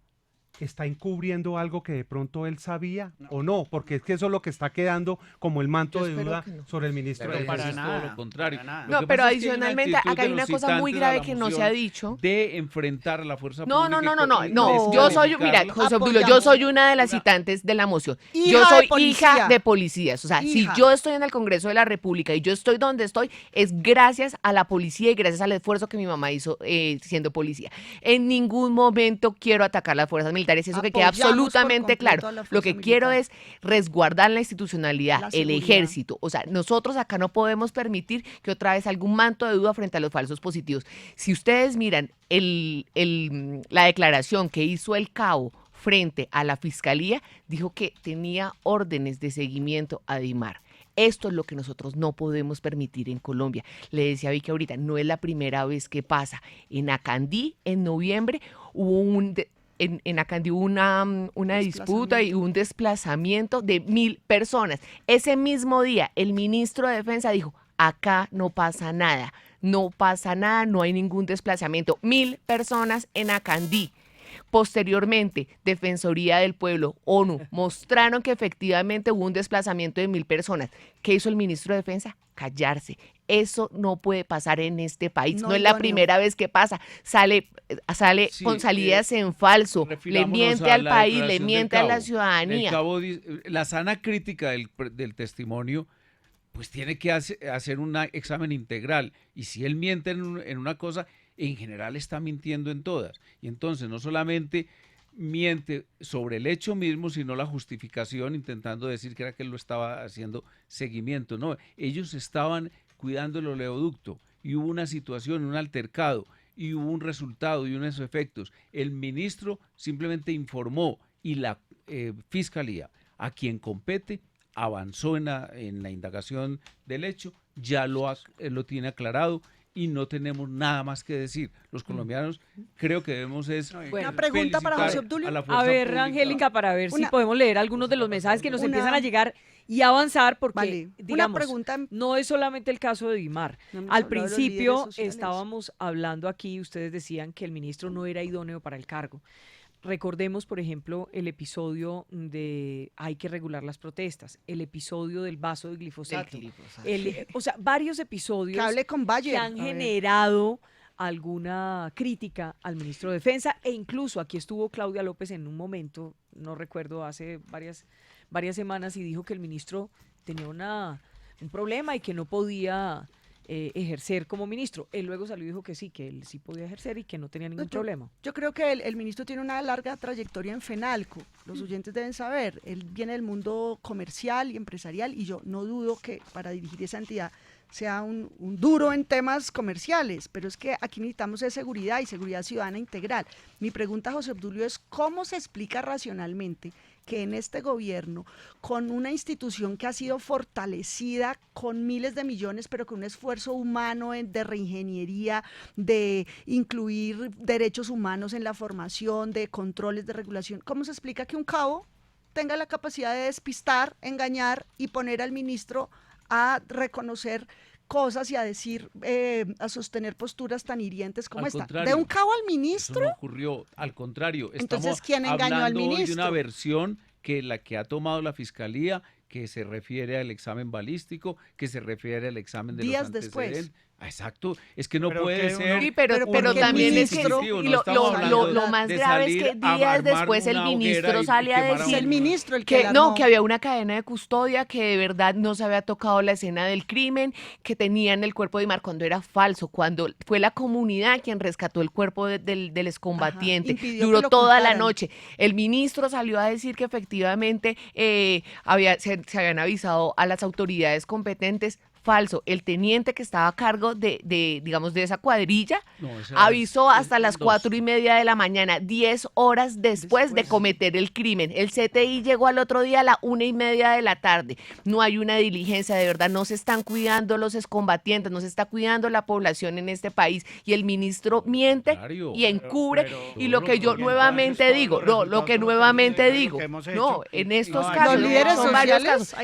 Speaker 5: está encubriendo algo que de pronto él sabía o no? Porque es que eso es lo que está quedando como el manto
Speaker 15: Yo
Speaker 5: de
Speaker 15: espero
Speaker 5: duda
Speaker 15: que no.
Speaker 5: sobre el ministro
Speaker 16: Pero
Speaker 5: de
Speaker 16: para
Speaker 5: Defensa.
Speaker 16: nada, todo lo contrario.
Speaker 9: para nada.
Speaker 16: Lo
Speaker 15: No,
Speaker 16: que
Speaker 15: pero
Speaker 16: pasa es que hay una
Speaker 15: adicionalmente,
Speaker 16: actitud
Speaker 15: acá hay
Speaker 16: de
Speaker 15: una
Speaker 16: los
Speaker 15: cosa muy
Speaker 16: citantes de
Speaker 15: grave
Speaker 16: la
Speaker 15: que no se
Speaker 16: moción
Speaker 15: ha dicho.
Speaker 16: de enfrentar a la fuerza
Speaker 15: No,
Speaker 16: pública.
Speaker 15: no. Yo soy, mira, José Obdulio, yo
Speaker 17: Apoyamos.
Speaker 15: soy una de las citantes de la moción.
Speaker 17: Hija
Speaker 15: Yo
Speaker 17: de
Speaker 15: soy
Speaker 17: policía.
Speaker 15: hija de policías. O sea,
Speaker 17: Hija.
Speaker 15: si yo estoy en el Congreso de la República y yo estoy donde estoy, es gracias a la policía y gracias al esfuerzo que mi mamá hizo siendo policía. En ningún momento quiero atacar las fuerzas militares, eso que quede
Speaker 17: Apoyamos por
Speaker 15: absolutamente
Speaker 17: completo
Speaker 15: claro.
Speaker 17: a la
Speaker 15: Lo
Speaker 17: fuerza
Speaker 15: que quiero
Speaker 17: militar.
Speaker 15: es resguardar la institucionalidad,
Speaker 17: La
Speaker 15: el
Speaker 17: seguridad.
Speaker 15: ejército. O sea, nosotros acá no podemos permitir que otra vez algún manto de duda frente a los falsos positivos. Si ustedes miran la declaración que hizo el cabo frente a la fiscalía, dijo que tenía órdenes de seguimiento a Dimar. Esto es lo que nosotros no podemos permitir en Colombia. Le decía a Vicky ahorita, no es la primera vez que pasa. En Acandí, en noviembre, hubo en Acandí hubo una disputa y un desplazamiento de 1.000 personas. Ese mismo día, el ministro de Defensa dijo, acá no pasa nada, no hay ningún desplazamiento. 1.000 personas en Acandí. Posteriormente, Defensoría del Pueblo, ONU, mostraron que efectivamente hubo un desplazamiento de 1.000 personas. ¿Qué hizo el ministro de Defensa? Callarse. Eso no puede pasar en este país. No es la primera vez que pasa. Sale
Speaker 16: Sí,
Speaker 15: con salidas en falso, le
Speaker 16: refirámonos
Speaker 15: miente
Speaker 16: a
Speaker 15: al
Speaker 16: la
Speaker 15: país, le
Speaker 16: declaración del
Speaker 15: miente a la
Speaker 16: cabo.
Speaker 15: ciudadanía.
Speaker 16: El cabo la sana crítica del testimonio, pues tiene que hacer un examen integral. Y si él miente en una cosa, en general está mintiendo en todas. Y entonces no solamente miente sobre el hecho mismo, sino la justificación, intentando decir que era que él lo estaba haciendo seguimiento. No, ellos estaban cuidando el oleoducto y hubo una situación, un altercado, y hubo un resultado y unos efectos. El ministro simplemente informó y la fiscalía, a quien compete, avanzó en la indagación del hecho, ya lo tiene aclarado y no tenemos nada más que decir. Los colombianos creo que debemos
Speaker 17: Una pregunta para José Obdulio.
Speaker 1: A ver, Angélica, para ver si podemos leer algunos de los mensajes que nos empiezan a llegar y avanzar, porque,
Speaker 17: Vale.
Speaker 1: digamos,
Speaker 17: Una pregunta.
Speaker 1: no es solamente el caso de Dimar.
Speaker 17: No hemos
Speaker 1: Al
Speaker 17: hablado de los
Speaker 1: principio
Speaker 17: líderes sociales.
Speaker 1: estábamos hablando aquí, ustedes decían que el ministro no era idóneo para el cargo. Recordemos, por ejemplo, el episodio de hay que regular las protestas, el episodio del vaso de glifosato, o sea, varios episodios
Speaker 17: Que hable con Bayer.
Speaker 1: que han
Speaker 17: A ver.
Speaker 1: generado alguna crítica al ministro de Defensa, e incluso aquí estuvo Claudia López en un momento, no recuerdo, hace varias semanas, y dijo que el ministro tenía un problema y que no podía ejercer como ministro. Él luego salió y dijo que él sí podía ejercer y que no tenía ningún problema.
Speaker 17: Yo creo que el ministro tiene una larga trayectoria en FENALCO. Los oyentes deben saber. Él viene del mundo comercial y empresarial y yo no dudo que para dirigir esa entidad sea un duro en temas comerciales, pero es que aquí necesitamos de seguridad y seguridad ciudadana integral. Mi pregunta, José Obdulio, es ¿cómo se explica racionalmente que en este gobierno, con una institución que ha sido fortalecida con miles de millones, pero con un esfuerzo humano de reingeniería, de incluir derechos humanos en la formación, de controles de regulación, ¿cómo se explica que un cabo tenga la capacidad de despistar, engañar y poner al ministro a reconocer cosas y a decir, a sostener posturas tan hirientes como esta? ¿De un cabo al ministro?
Speaker 16: Eso no ocurrió, al contrario.
Speaker 17: Entonces, ¿quién engañó al ministro?
Speaker 16: Hoy de una versión que la que ha tomado la Fiscalía, que se refiere al examen balístico, que se refiere al examen de
Speaker 17: días
Speaker 16: los
Speaker 17: después.
Speaker 16: antecedentes. Exacto, es que no
Speaker 18: Pero
Speaker 16: puede
Speaker 18: que
Speaker 16: ser.
Speaker 15: Sí, pero también es que lo más grave es que días después el ministro sale a decir
Speaker 17: el ministro el
Speaker 15: que no, que había una cadena de custodia, que de verdad no se había tocado la escena del crimen, que tenían el cuerpo de Dimar, cuando era falso, cuando fue la comunidad quien rescató el cuerpo del excombatiente. Duró toda la noche. El ministro salió a decir que efectivamente se habían avisado a las autoridades competentes. Falso. El teniente que estaba a cargo digamos, de esa cuadrilla, avisó hasta las 4:30 de la mañana, 10 horas después de cometer el crimen. El CTI llegó al otro día a la 1:30 de la tarde. No hay una diligencia, de verdad, no se están cuidando los excombatientes, no se está cuidando la población en este país. Y el ministro miente y encubre. Y lo que yo nuevamente digo, en estos casos,
Speaker 17: los líderes
Speaker 15: son varios
Speaker 17: sociales,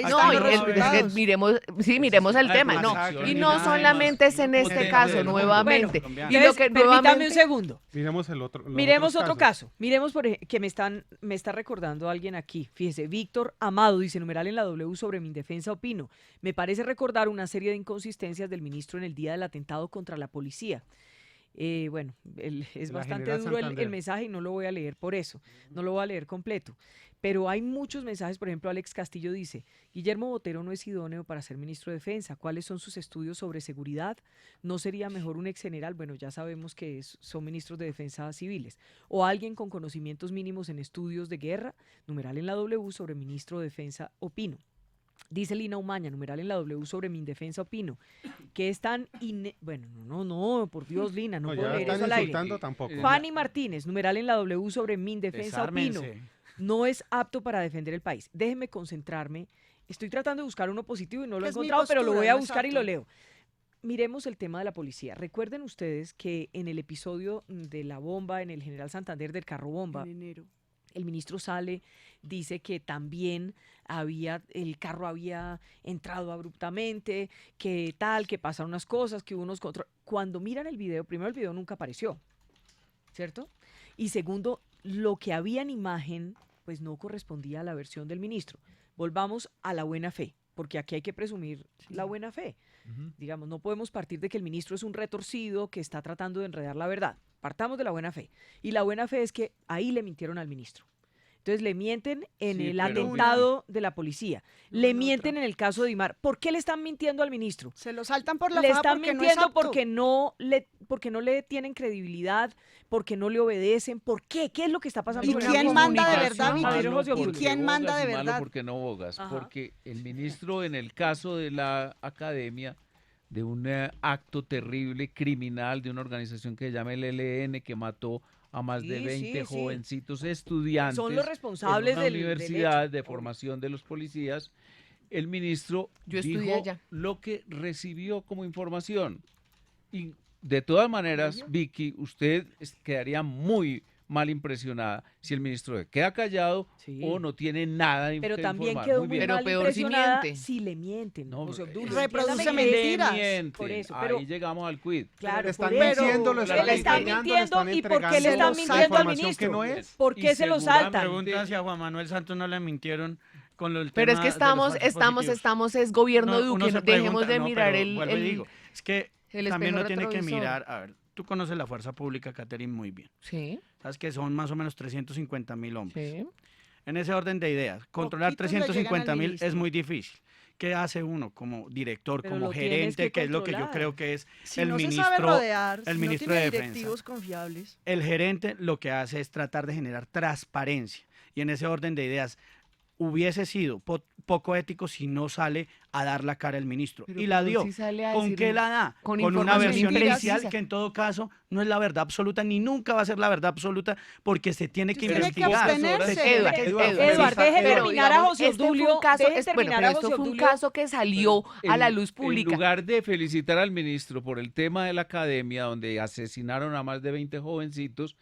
Speaker 15: casos. Miremos el tema, y no solamente es en este caso, nuevamente.
Speaker 1: Bueno, y lo que permítame un segundo.
Speaker 5: Miremos el otro.
Speaker 1: Miremos otro caso. Miremos que me está recordando alguien aquí. Fíjese, Víctor Amado dice, numeral en la W sobre mi indefensa opino. Me parece recordar una serie de inconsistencias del ministro en el día del atentado contra la policía. Bueno, es bastante duro el mensaje y no lo voy a leer por eso, no lo voy a leer completo, pero hay muchos mensajes. Por ejemplo, Alex Castillo dice, Guillermo Botero no es idóneo para ser ministro de Defensa, ¿cuáles son sus estudios sobre seguridad? ¿No sería mejor un ex general? Bueno, ya sabemos que son ministros de defensa civiles, o alguien con conocimientos mínimos en estudios de guerra, numeral en la W sobre ministro de Defensa opino. Dice Lina Umaña, numeral en la W sobre mi indefensa opino, que es tan bueno, no, por Dios, Lina, no puedo leer eso al aire.
Speaker 5: Tampoco.
Speaker 1: Fanny Martínez, numeral en la W sobre mi indefensa opino, no es apto para defender el país. Déjenme concentrarme, estoy tratando de buscar uno positivo y no lo he encontrado, pero lo voy a buscar y lo leo. Miremos el tema de la policía. Recuerden ustedes que en el episodio de la bomba en el General Santander, del carro bomba,
Speaker 17: en enero,
Speaker 1: el ministro sale, dice que también el carro había entrado abruptamente, que pasaron unas cosas, que hubo unos controles. Cuando miran el video, primero, el video nunca apareció, ¿cierto? Y segundo, lo que había en imagen, pues no correspondía a la versión del ministro. Volvamos a la buena fe, porque aquí hay que presumir la buena fe. Digamos, no podemos partir de que el ministro es un retorcido que está tratando de enredar la verdad. Partamos de la buena fe. Y la buena fe es que ahí le mintieron al ministro. Entonces le mienten en el atentado de la policía. Le mienten en el caso de Dimar. ¿Por qué le están mintiendo al ministro?
Speaker 17: Se lo saltan por la
Speaker 1: faja. Le están
Speaker 17: porque
Speaker 1: mintiendo
Speaker 17: no es apto.
Speaker 1: porque no le tienen credibilidad, porque no le obedecen. ¿Por qué? ¿Qué es lo que está pasando?
Speaker 17: ¿Y quién manda de verdad,
Speaker 1: Vicky?
Speaker 17: ¿Y quién manda de verdad?
Speaker 16: Porque no bogas.
Speaker 1: Ajá.
Speaker 16: Porque el ministro, en el caso de la academia, de un acto terrible, criminal, de una organización que se llama el ELN, que mató a más de 20 jovencitos estudiantes.
Speaker 1: Son los responsables
Speaker 16: en una universidad de formación de los policías. El ministro dijo lo que recibió como información. Y de todas maneras, Vicky, usted quedaría muy mal impresionada si el ministro queda callado o no tiene nada de
Speaker 1: Pero también
Speaker 16: informar.
Speaker 1: quedó muy mal impresionada si le mienten.
Speaker 17: Reproduce mentiras.
Speaker 1: Por eso,
Speaker 16: ahí llegamos al quid.
Speaker 1: Claro,
Speaker 5: le están mintiendo,
Speaker 1: le están mintiendo. ¿Y por qué le están mintiendo al ministro? ¿Por qué se lo saltan?
Speaker 18: Pregunta si a Juan Manuel Santos no le mintieron con el tema.
Speaker 15: Pero es que estamos es gobierno Duque, dejemos de mirar
Speaker 18: es que también lo tiene que mirar. A ver, tú conoces la fuerza pública, Catherine, muy bien.
Speaker 15: Sí.
Speaker 18: Sabes que son más o menos 350,000 hombres.
Speaker 15: Sí.
Speaker 18: En ese orden de ideas, controlar 350,000 es muy difícil. ¿Qué hace uno como director, como gerente, que es lo que yo creo que es el ministro de Defensa?
Speaker 17: Confiables.
Speaker 18: El gerente lo que hace es tratar de generar transparencia. Y en ese orden de ideas, hubiese sido poco ético si no sale a dar la cara el ministro.
Speaker 15: Pero
Speaker 18: y la dio.
Speaker 15: si sale a
Speaker 18: ¿Con
Speaker 15: decir
Speaker 18: qué la da?
Speaker 15: con
Speaker 18: Con una
Speaker 15: información
Speaker 18: versión
Speaker 15: imprecisa.
Speaker 18: inicial que en todo caso no es la verdad absoluta ni nunca va a ser la verdad absoluta porque se tiene que
Speaker 17: Tiene que
Speaker 18: investigar.
Speaker 17: abstenerse.
Speaker 1: Eduard, deje terminar a José
Speaker 15: este fue
Speaker 1: Obdulio.
Speaker 15: un caso,
Speaker 1: deje
Speaker 15: bueno,
Speaker 1: terminar
Speaker 15: pero
Speaker 1: a
Speaker 15: esto
Speaker 1: José
Speaker 15: fue un
Speaker 1: Obdulio.
Speaker 15: caso que salió a la luz pública.
Speaker 16: En lugar de felicitar al ministro por el tema de la academia, donde asesinaron a más de 20 jovencitos,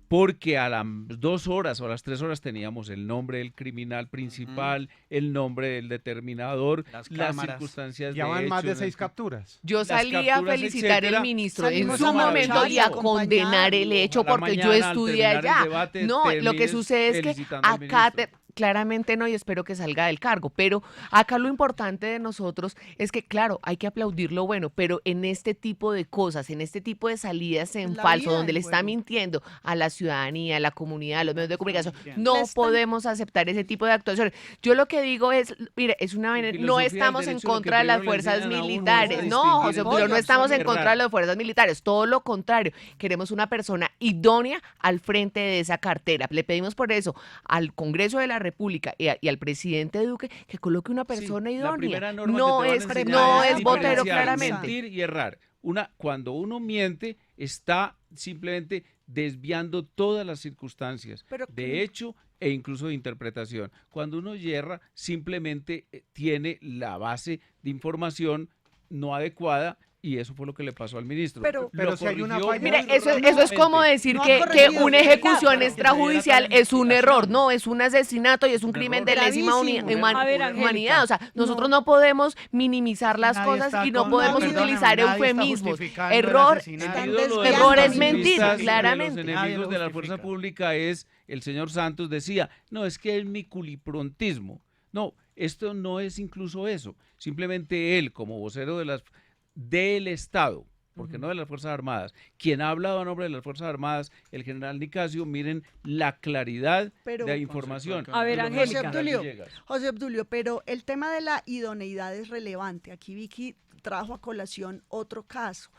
Speaker 16: porque a las 2 horas o a las 3 horas teníamos el nombre del criminal principal, el nombre del determinador, las
Speaker 18: cámaras.
Speaker 16: circunstancias
Speaker 5: Ya van
Speaker 16: de
Speaker 5: más de
Speaker 16: hecho,
Speaker 5: 6 capturas.
Speaker 15: Yo salí a felicitar
Speaker 16: etcétera.
Speaker 15: al ministro en
Speaker 17: Salimos
Speaker 15: su
Speaker 17: a marchar
Speaker 15: momento y
Speaker 17: y
Speaker 15: a
Speaker 17: acompañarlo.
Speaker 15: condenar el hecho
Speaker 16: Ojalá
Speaker 15: porque yo
Speaker 16: mañana, al
Speaker 15: estudié
Speaker 16: terminar el
Speaker 15: allá.
Speaker 16: debate,
Speaker 15: No, lo que
Speaker 16: termines
Speaker 15: sucede es que
Speaker 16: felicitando al
Speaker 15: acá
Speaker 16: ministro.
Speaker 15: claramente no, y espero que salga del cargo, pero acá lo importante de nosotros es que, claro, hay que aplaudir lo bueno, pero en este tipo de cosas, en este tipo de salidas en
Speaker 17: La
Speaker 15: falso,
Speaker 17: vida
Speaker 15: donde
Speaker 17: en
Speaker 15: le está
Speaker 17: juego.
Speaker 15: mintiendo a la ciudadanía, a la comunidad, a los medios de comunicación,
Speaker 18: mintiendo.
Speaker 15: no
Speaker 17: Le están-
Speaker 15: podemos aceptar ese tipo de actuaciones. Yo lo que digo es, mire, es una
Speaker 16: En
Speaker 15: no
Speaker 16: filosofía del
Speaker 15: estamos en
Speaker 16: derecho, lo que
Speaker 15: contra de las
Speaker 16: primero le
Speaker 15: fuerzas
Speaker 16: enseñan a uno es a
Speaker 15: militares, no,
Speaker 16: distinguir
Speaker 15: José
Speaker 16: entre
Speaker 15: Obdulio, no estamos en
Speaker 16: errar.
Speaker 15: contra de las fuerzas militares, todo lo contrario, queremos una persona idónea al frente de esa cartera. Le pedimos por eso al Congreso de la República y al presidente Duque que coloque una persona
Speaker 16: Sí, la
Speaker 15: idónea.
Speaker 16: primera norma
Speaker 15: No
Speaker 16: que te
Speaker 15: es,
Speaker 16: van a enseñar
Speaker 15: no es
Speaker 16: diferenciar
Speaker 15: botero claramente.
Speaker 16: mentir y errar. Cuando uno miente, está simplemente desviando todas las circunstancias
Speaker 17: Pero
Speaker 16: de hecho e incluso de interpretación. Cuando uno yerra, simplemente tiene la base de información no adecuada. Y eso fue lo que le pasó al ministro.
Speaker 17: Pero
Speaker 16: Lo
Speaker 5: si hay una
Speaker 16: corrigió
Speaker 5: falla-
Speaker 15: Mire,
Speaker 16: muy
Speaker 15: eso es como
Speaker 16: rápidamente.
Speaker 15: decir
Speaker 17: No ha
Speaker 15: que
Speaker 17: corregido,
Speaker 15: una
Speaker 17: es
Speaker 15: ejecución
Speaker 17: verdad,
Speaker 15: extrajudicial es un error. No, es un asesinato y es un
Speaker 16: Un
Speaker 15: crimen
Speaker 16: error.
Speaker 15: de lésima
Speaker 17: Gravísimo.
Speaker 1: A ver, Angélica.
Speaker 15: humanidad. O sea, nosotros no podemos minimizar las
Speaker 18: Nadie
Speaker 15: cosas
Speaker 18: está
Speaker 15: y no
Speaker 18: con-
Speaker 15: podemos
Speaker 18: perdóneme,
Speaker 15: utilizar
Speaker 18: nadie está
Speaker 15: eufemismos.
Speaker 18: justificando el
Speaker 15: Error,
Speaker 18: asesinato.
Speaker 17: Están
Speaker 16: El ídolo de
Speaker 17: desviando
Speaker 15: error
Speaker 16: los
Speaker 15: es mentir,
Speaker 16: pacifistas y de
Speaker 15: claramente.
Speaker 16: Los
Speaker 18: Nadie
Speaker 16: enemigos
Speaker 18: lo
Speaker 16: de la fuerza
Speaker 18: justifica.
Speaker 16: pública es el señor Santos decía, no, es que es mi culiprontismo. No, esto no es incluso eso. Simplemente él, como vocero del Estado, porque no de las Fuerzas Armadas, quien ha hablado a nombre de las Fuerzas Armadas, el general Nicasio, miren la claridad
Speaker 17: Pero-
Speaker 16: de información.
Speaker 1: A ver,
Speaker 16: Lo
Speaker 1: Angélica.
Speaker 16: mismo
Speaker 17: José
Speaker 16: general
Speaker 17: Obdulio,
Speaker 16: Villegas.
Speaker 17: José Obdulio, pero el tema de la idoneidad es relevante. Aquí Vicky trajo a colación otro caso.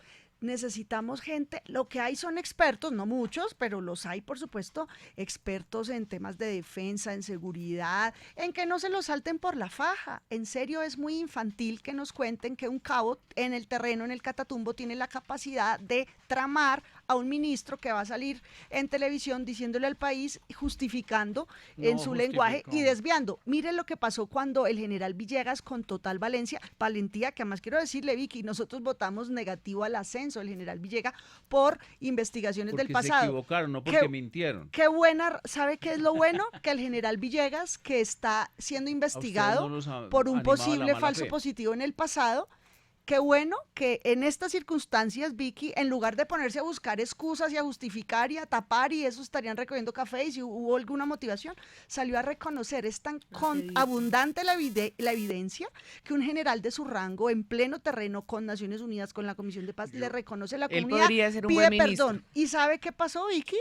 Speaker 17: Necesitamos gente, lo que hay son expertos, no muchos, pero los hay, por supuesto, expertos en temas de defensa, en seguridad, en que no se los salten por la faja. En serio, es muy infantil que nos cuenten que un cabo en el terreno, en el Catatumbo, tiene la capacidad de tramar a un ministro que va a salir en televisión diciéndole al país, justificando en su lenguaje y desviando. Mire lo que pasó cuando el general Villegas, con total valentía, que además quiero decirle, Vicky, nosotros votamos negativo al ascenso del general Villegas por investigaciones
Speaker 16: Porque
Speaker 17: del pasado.
Speaker 16: se equivocaron, no porque
Speaker 17: Qué-
Speaker 16: mintieron.
Speaker 17: Qué buena, ¿sabe qué es lo bueno? Que el general Villegas, que está siendo investigado
Speaker 16: no los
Speaker 17: por un
Speaker 16: animaba la
Speaker 17: posible
Speaker 16: mala
Speaker 17: falso
Speaker 16: fe.
Speaker 17: positivo en el pasado, qué bueno que en estas circunstancias, Vicky, en lugar de ponerse a buscar excusas y a justificar y a tapar y eso estarían recogiendo café y si hubo alguna motivación, salió a reconocer, es tan abundante la evidencia que un general de su rango en pleno terreno con Naciones Unidas, con la Comisión de Paz, le reconoce a la
Speaker 15: Él
Speaker 17: comunidad,
Speaker 15: podría ser un
Speaker 17: pide
Speaker 15: buen ministro.
Speaker 17: perdón. ¿Y sabe qué pasó, Vicky?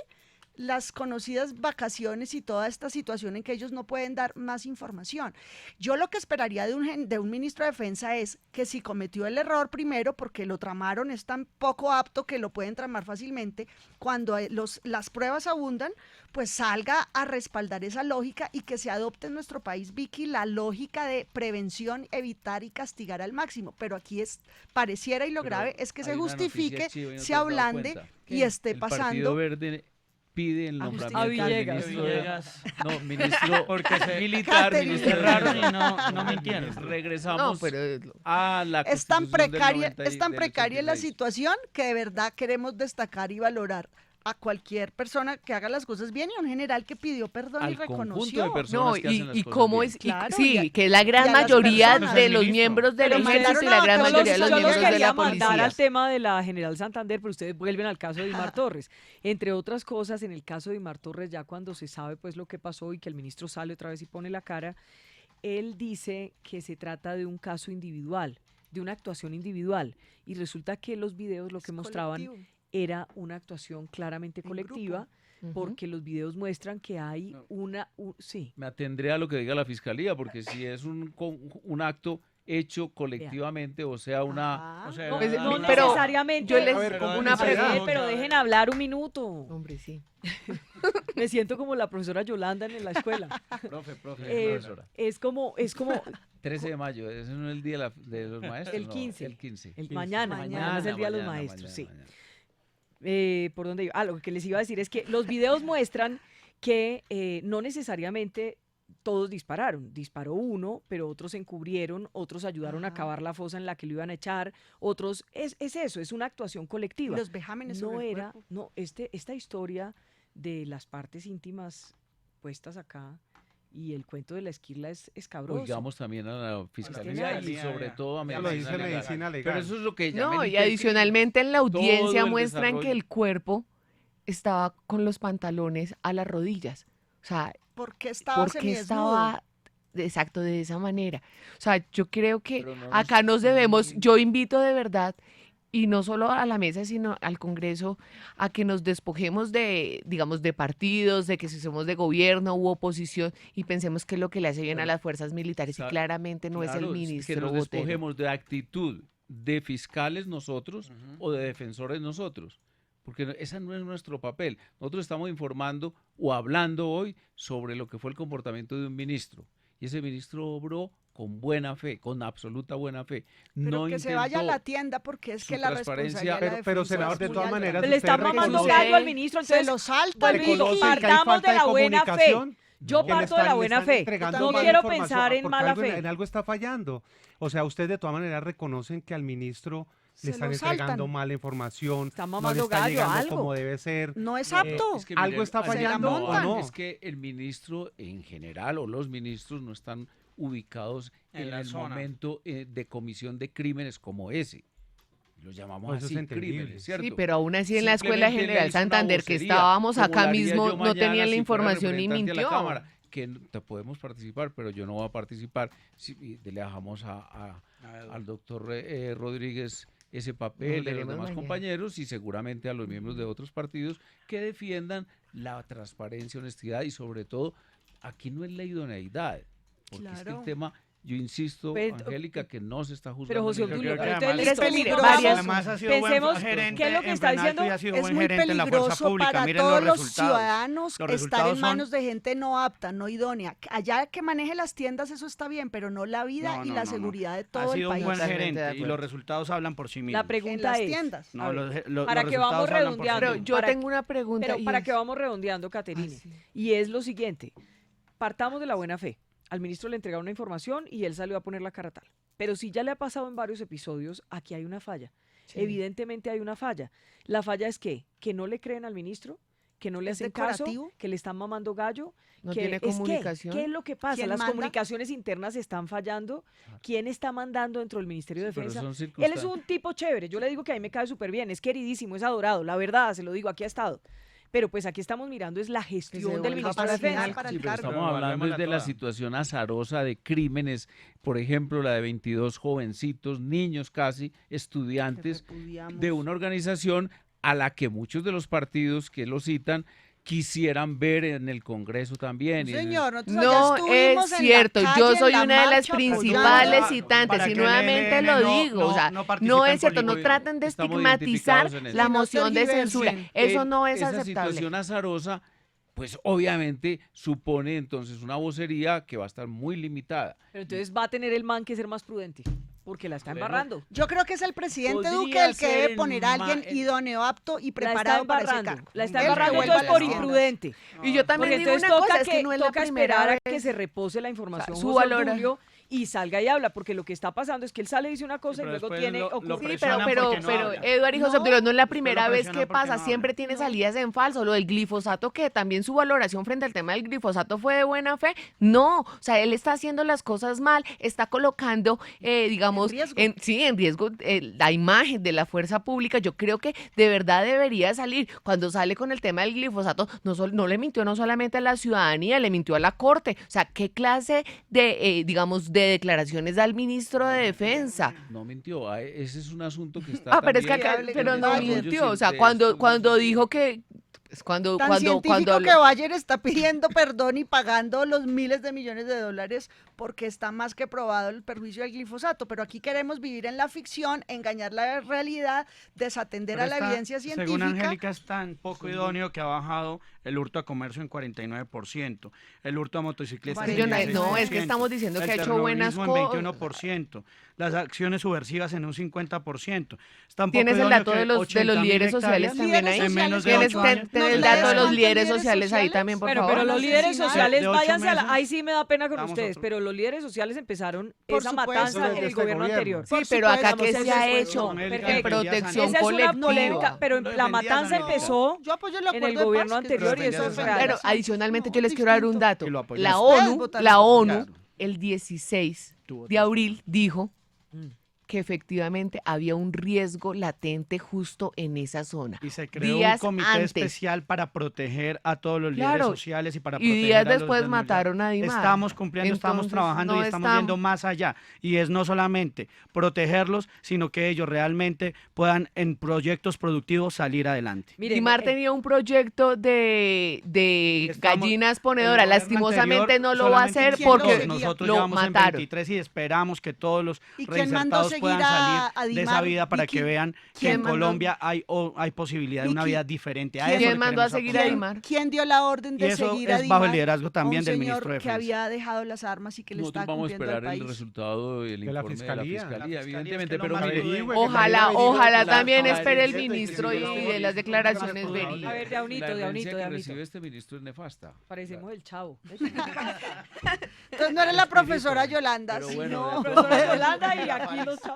Speaker 17: Las conocidas vacaciones y toda esta situación en que ellos no pueden dar más información. Yo lo que esperaría de un ministro de Defensa es que si cometió el error primero, porque lo tramaron, es tan poco apto que lo pueden tramar fácilmente, cuando las pruebas abundan, pues salga a respaldar esa lógica y que se adopte en nuestro país, Vicky, la lógica de prevención, evitar y castigar al máximo. Pero aquí pareciera, y lo
Speaker 16: Pero
Speaker 17: grave es que se
Speaker 16: hay una noticia
Speaker 17: justifique,
Speaker 16: chiva y no te
Speaker 17: se
Speaker 16: has dado
Speaker 17: ablande
Speaker 16: cuenta.
Speaker 17: y esté
Speaker 16: El Partido
Speaker 17: pasando.
Speaker 16: Verde pide el
Speaker 17: A
Speaker 16: nombramiento
Speaker 1: A
Speaker 16: del
Speaker 1: Villegas.
Speaker 16: ministro
Speaker 18: Villegas.
Speaker 16: no, ministro
Speaker 18: Porque se-
Speaker 16: militar,
Speaker 17: Catherine.
Speaker 16: ministro de
Speaker 18: Cerraron y
Speaker 16: Defensa.
Speaker 18: no mintieron.
Speaker 16: Regresamos
Speaker 15: No, pero
Speaker 16: a la
Speaker 17: Es tan
Speaker 16: Constitución del
Speaker 17: precaria,
Speaker 16: 90
Speaker 17: es tan
Speaker 16: del
Speaker 17: precaria la
Speaker 16: 86.
Speaker 17: situación que de verdad queremos destacar y valorar a cualquier persona que haga las cosas bien y a un general que pidió perdón y
Speaker 16: Al conjunto
Speaker 17: reconoció.
Speaker 16: de personas
Speaker 15: No,
Speaker 16: que hacen las
Speaker 15: y
Speaker 16: cosas
Speaker 15: cómo
Speaker 16: bien.
Speaker 15: es,
Speaker 17: Claro,
Speaker 15: sí,
Speaker 17: y a-
Speaker 15: que la
Speaker 17: y
Speaker 15: gran
Speaker 17: a las
Speaker 15: mayoría
Speaker 17: personas.
Speaker 15: de
Speaker 18: El
Speaker 15: los
Speaker 18: ministro.
Speaker 15: miembros del
Speaker 17: Pero
Speaker 15: ejército y la
Speaker 17: mandaron
Speaker 15: gran
Speaker 17: a-
Speaker 15: mayoría de los
Speaker 1: Yo los
Speaker 15: miembros de
Speaker 1: quería
Speaker 15: la
Speaker 1: mandar al
Speaker 15: policía.
Speaker 1: tema de la General Santander, pero ustedes vuelven al caso de Dimar Torres. Entre otras cosas, en el caso de Dimar Torres, ya cuando se sabe pues lo que pasó y que el ministro sale otra vez y pone la cara, él dice que se trata de un caso individual, de una actuación individual. Y resulta que los videos lo que mostraban
Speaker 17: colectivo.
Speaker 1: era una actuación claramente
Speaker 17: En
Speaker 1: colectiva, porque los videos muestran que hay sí.
Speaker 16: Me atendré a lo que diga la fiscalía, porque si es un acto hecho colectivamente, o sea, una...
Speaker 18: O sea,
Speaker 1: No,
Speaker 15: Pues,
Speaker 1: no
Speaker 15: pero
Speaker 1: necesariamente.
Speaker 15: yo les
Speaker 5: A ver,
Speaker 15: pongo
Speaker 5: pero
Speaker 15: una
Speaker 5: antes de-
Speaker 15: pregunta.
Speaker 1: Pero dejen hablar un minuto.
Speaker 15: Hombre, sí.
Speaker 1: Me siento como la profesora Yolanda en la escuela.
Speaker 3: Profe,
Speaker 1: profesora. Es como
Speaker 16: 13 de mayo, ese no es el día de los maestros.
Speaker 1: El 15.
Speaker 16: El 15.
Speaker 1: Mañana es el día de los maestros, sí. ¿Por dónde iba? Lo que les iba a decir es que los videos muestran que no necesariamente todos dispararon. Disparó uno, pero otros se encubrieron, otros ayudaron a cavar la fosa en la que lo iban a echar, otros... Es eso, es una actuación colectiva.
Speaker 17: Los vejámenes sobre el cuerpo.
Speaker 1: No, esta historia de las partes íntimas puestas acá y el cuento de la esquirla es escabroso.
Speaker 16: Oigamos también a la fiscalía y sobre todo a
Speaker 5: medicina legal.
Speaker 16: Pero eso es lo que ella
Speaker 15: No, y adicionalmente en la audiencia muestran que el cuerpo estaba con los pantalones a las rodillas. O sea,
Speaker 17: ¿por qué estaba
Speaker 15: exacto de esa manera? O sea, yo creo que acá nos debemos, yo invito de verdad, y no solo a la mesa, sino al Congreso, a que nos despojemos de, digamos, de partidos, de que si somos de gobierno u oposición, y pensemos que es lo que le hace bien a las fuerzas militares, y claramente no es el ministro
Speaker 16: que nos
Speaker 15: Botero.
Speaker 16: despojemos de actitud de fiscales nosotros o de defensores nosotros. Porque ese no es nuestro papel. Nosotros estamos informando o hablando hoy sobre lo que fue el comportamiento de un ministro. Y ese ministro obró con buena fe, con absoluta buena fe.
Speaker 17: Pero
Speaker 16: no
Speaker 17: que se vaya a la tienda porque es que la responsabilidad
Speaker 5: pero senador, de todas maneras,
Speaker 1: le está mamando gallo al ministro, entonces
Speaker 17: se lo salta,
Speaker 1: partamos de la buena fe. Yo parto de la buena fe. No quiero pensar en mala fe.
Speaker 5: En algo está fallando. O sea, ustedes de todas maneras reconocen que al ministro le están entregando mala información,
Speaker 1: está
Speaker 5: no
Speaker 1: mamando
Speaker 5: le está
Speaker 1: gallo,
Speaker 5: llegando
Speaker 1: algo
Speaker 5: como debe ser.
Speaker 17: No es apto.
Speaker 16: Es que,
Speaker 5: ¿Algo
Speaker 16: miren,
Speaker 5: está fallando o no?
Speaker 16: Es que el ministro en general o los ministros no están ubicados en el momento de comisión de crímenes como ese. Los llamamos así crímenes, ¿cierto?
Speaker 15: Sí, pero aún así en la Escuela General Santander, que estábamos acá mismo, no tenían la información ni mintió.
Speaker 16: Que te podemos participar, pero yo no voy a participar. Le dejamos al doctor Rodríguez ese papel, a los demás compañeros y seguramente a los miembros de otros partidos que defiendan la transparencia, honestidad y sobre todo, aquí no es la idoneidad, porque es que el tema... Yo insisto, Angélica, que no se está juzgando.
Speaker 1: Pero José Obdulio,
Speaker 17: es peligroso.
Speaker 1: Pensemos qué es lo que está diciendo.
Speaker 17: Es muy peligroso para todos los ciudadanos estar en manos de gente no apta, no idónea. Allá que maneje las tiendas, eso está bien, pero no la vida y la seguridad de todo el país.
Speaker 18: Ha sido un buen gerente y los resultados hablan por sí mismos.
Speaker 1: La pregunta es,
Speaker 17: tiendas.
Speaker 1: Para que vamos redondeando.
Speaker 15: Yo tengo una pregunta.
Speaker 1: Pero para que vamos redondeando, Caterine. Y es lo siguiente, partamos de la buena fe. Al ministro le entregaron una información y él salió a poner la cara tal. Pero si ya le ha pasado en varios episodios, aquí hay una falla. Sí. Evidentemente hay una falla. La falla es que no le creen al ministro, que no le hacen caso, que le están mamando gallo.
Speaker 15: No tiene comunicación.
Speaker 1: ¿Qué es lo que pasa? Las comunicaciones internas están fallando. ¿Quién está mandando dentro del Ministerio de Defensa? Él es un tipo chévere. Yo le digo que a mí me cae súper bien. Es queridísimo, es adorado. La verdad, se lo digo, aquí ha estado. Pero pues aquí estamos mirando es la gestión del ministro de Defensa.
Speaker 16: Sí, pero estamos hablando de la situación azarosa de crímenes, por ejemplo, la de 22 jovencitos, niños casi, estudiantes de una organización a la que muchos de los partidos que lo citan quisieran ver en el Congreso también.
Speaker 17: Señor,
Speaker 15: no es cierto, yo soy una de las principales citantes y nuevamente lo digo, o sea, no es cierto, no traten de estigmatizar la moción de censura, eso no es aceptable.
Speaker 16: Esa situación azarosa, pues obviamente supone entonces una vocería que va a estar muy limitada.
Speaker 1: Pero entonces va a tener el man que ser más prudente. Porque la está embarrando.
Speaker 17: Yo creo que es el presidente Duque el que debe poner a alguien idóneo, apto y preparado para ese cargo.
Speaker 1: La está embarrando entonces por imprudente.
Speaker 15: Y yo también digo una cosa, es que no es la primera
Speaker 1: esperar a que se repose la información, su valor y salga y habla, porque lo que está pasando es que él sale y dice una cosa y luego tiene
Speaker 15: ocurrir. Sí, pero Eduardo y José Obdulio, no es la primera vez que pasa, siempre tiene salidas en falso. Lo del glifosato, que también su valoración frente al tema del glifosato fue de buena fe, no, o sea, él está haciendo las cosas mal, está colocando, digamos, en riesgo la imagen de la fuerza pública. Yo creo que de verdad debería salir, cuando sale con el tema del glifosato, no le mintió no solamente a la ciudadanía, le mintió a la Corte. O sea, ¿qué clase de, digamos, de declaraciones da el ministro de Defensa?
Speaker 16: No mintió, ese es un asunto que está
Speaker 15: pero es que acá, pero no mintió, o sea, cuando dijo que Es cuando
Speaker 17: científico que Bayer está pidiendo perdón y pagando los miles de millones de dólares porque está más que probado el perjuicio del glifosato. Pero aquí queremos vivir en la ficción, engañar la realidad, desatender a la evidencia científica.
Speaker 18: Según Angélica, es tan poco idóneo que ha bajado el hurto a comercio en 49%, el hurto a motocicletas en 16%,
Speaker 15: no, es que estamos diciendo que ha hecho buenas cosas.
Speaker 18: En 21%, las acciones subversivas en un 50%.
Speaker 15: ¿Tienes el dato de los líderes sociales también ahí? ¿Tienes el dato de los líderes sociales ahí también, por favor?
Speaker 1: Pero los líderes sociales, váyanse a ahí sí me da pena con ustedes, pero los líderes sociales empezaron esa matanza en el gobierno anterior.
Speaker 15: Sí, pero acá ¿qué se ha hecho en protección colectiva?
Speaker 1: Pero la matanza empezó en el gobierno anterior y eso es real.
Speaker 15: Pero adicionalmente yo les quiero dar un dato. La ONU el 16 de abril dijo que efectivamente había un riesgo latente justo en esa zona.
Speaker 18: Y se creó un comité especial para proteger a todos los líderes sociales y para proteger
Speaker 15: y días después mataron a Dimar.
Speaker 18: Estamos cumpliendo, estamos trabajando y estamos yendo más allá. Y es no solamente protegerlos, sino que ellos realmente puedan en proyectos productivos salir adelante.
Speaker 15: Dimar tenía un proyecto de gallinas ponedoras. Lastimosamente no lo va a hacer porque
Speaker 18: nosotros
Speaker 15: lo
Speaker 18: llevamos
Speaker 15: mataron.
Speaker 18: En 23 y esperamos que todos los reinsertados puedan salir de esa vida para que vean que en Colombia hay posibilidad de una vida diferente.
Speaker 15: ¿Quién mandó a seguir a Dimar?
Speaker 17: ¿Quién dio la orden de seguir a Dimar?
Speaker 18: Es bajo el liderazgo también del ministro de
Speaker 17: Defensa. Que había dejado las armas y que le está cumpliendo al país.
Speaker 16: Vamos a esperar el resultado del informe de la fiscalía, evidentemente, pero
Speaker 15: ojalá también espere el ministro y de las declaraciones verídicas.
Speaker 1: A ver, de Aunito.
Speaker 16: que recibe este ministro es nefasta.
Speaker 1: Parecemos el Chavo.
Speaker 17: Entonces no eres la profesora Yolanda,
Speaker 16: sino
Speaker 1: la profesora Yolanda y aquí los chavos.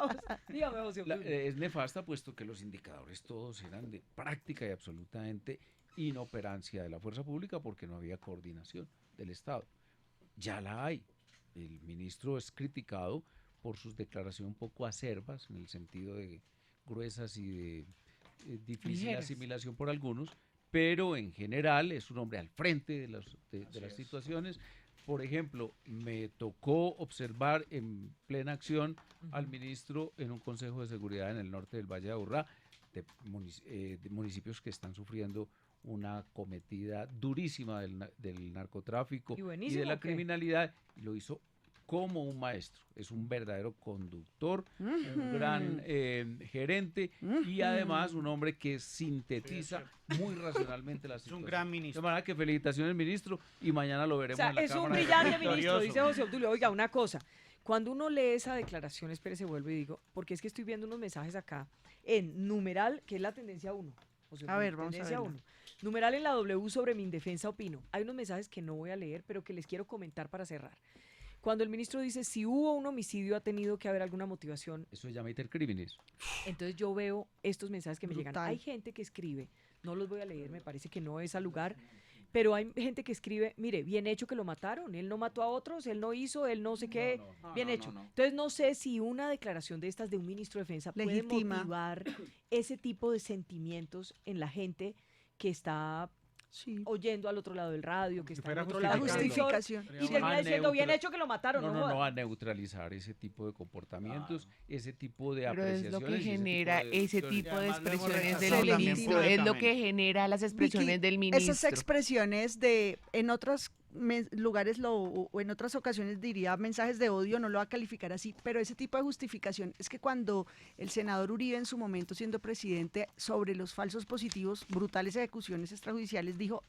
Speaker 1: Dígame, José.
Speaker 16: Es nefasta puesto que los indicadores todos eran de práctica y absolutamente inoperancia de la fuerza pública porque no había coordinación del Estado. Ya la hay. El ministro es criticado por sus declaraciones un poco acerbas, en el sentido de gruesas y de difícil asimilación por algunos, pero en general es un hombre al frente de las situaciones. Por ejemplo, me tocó observar en plena acción al ministro en un consejo de seguridad en el norte del Valle de Aburrá, de municipios que están sufriendo una cometida durísima del narcotráfico y de la criminalidad, y lo hizo como un maestro. Es un verdadero conductor, un gran gerente y además un hombre que sintetiza muy racionalmente las situaciones.
Speaker 18: Es un gran ministro.
Speaker 16: De manera que felicitaciones, ministro, y mañana lo veremos en la
Speaker 1: es
Speaker 16: Cámara.
Speaker 1: Un brillante ministro, dice José Obdulio. Oiga, una cosa, cuando uno lee esa declaración, espérese, vuelvo y digo, porque es que estoy viendo unos mensajes acá en numeral, que es la tendencia 1.
Speaker 17: A ver, vamos a ver.
Speaker 1: Numeral en la W sobre mi indefensa opino. Hay unos mensajes que no voy a leer, pero que les quiero comentar para cerrar. Cuando el ministro dice, si hubo un homicidio, ha tenido que haber alguna motivación.
Speaker 16: Eso se llama intercrímenes.
Speaker 1: Entonces yo veo estos mensajes que me llegan. Hay gente que escribe, no los voy a leer, me parece que no es al lugar, pero hay gente que escribe, mire, bien hecho que lo mataron, él no mató a otros, él no hizo, él no sé qué, bien hecho. Entonces no sé si una declaración de estas de un ministro de defensa puede motivar ese tipo de sentimientos en la gente que está oyendo al otro lado del radio, que está al otro lado de justificación y termina diciendo bien hecho que lo mataron.
Speaker 16: No va a neutralizar ese tipo de comportamientos, ese tipo de apreciaciones.
Speaker 15: Pero es lo que genera ese tipo de expresiones del ministro, es lo que genera las expresiones del ministro.
Speaker 17: Esas expresiones en otros lugares o en otras ocasiones diría mensajes de odio, no lo va a calificar así, pero ese tipo de justificación es que cuando el senador Uribe en su momento siendo presidente sobre los falsos positivos, brutales ejecuciones extrajudiciales, dijo,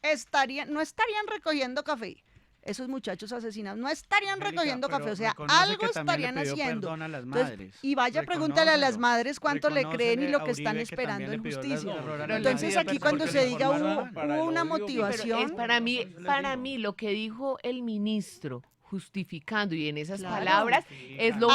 Speaker 17: no estarían recogiendo café. Esos muchachos asesinados no estarían recogiendo café, o sea, algo estarían haciendo. Entonces, y vaya, pregúntale a las madres cuánto le creen y lo que están esperando en justicia. Entonces aquí cuando se diga hubo una motivación.
Speaker 15: Es para mí lo que dijo el ministro justificando y en esas palabras es lo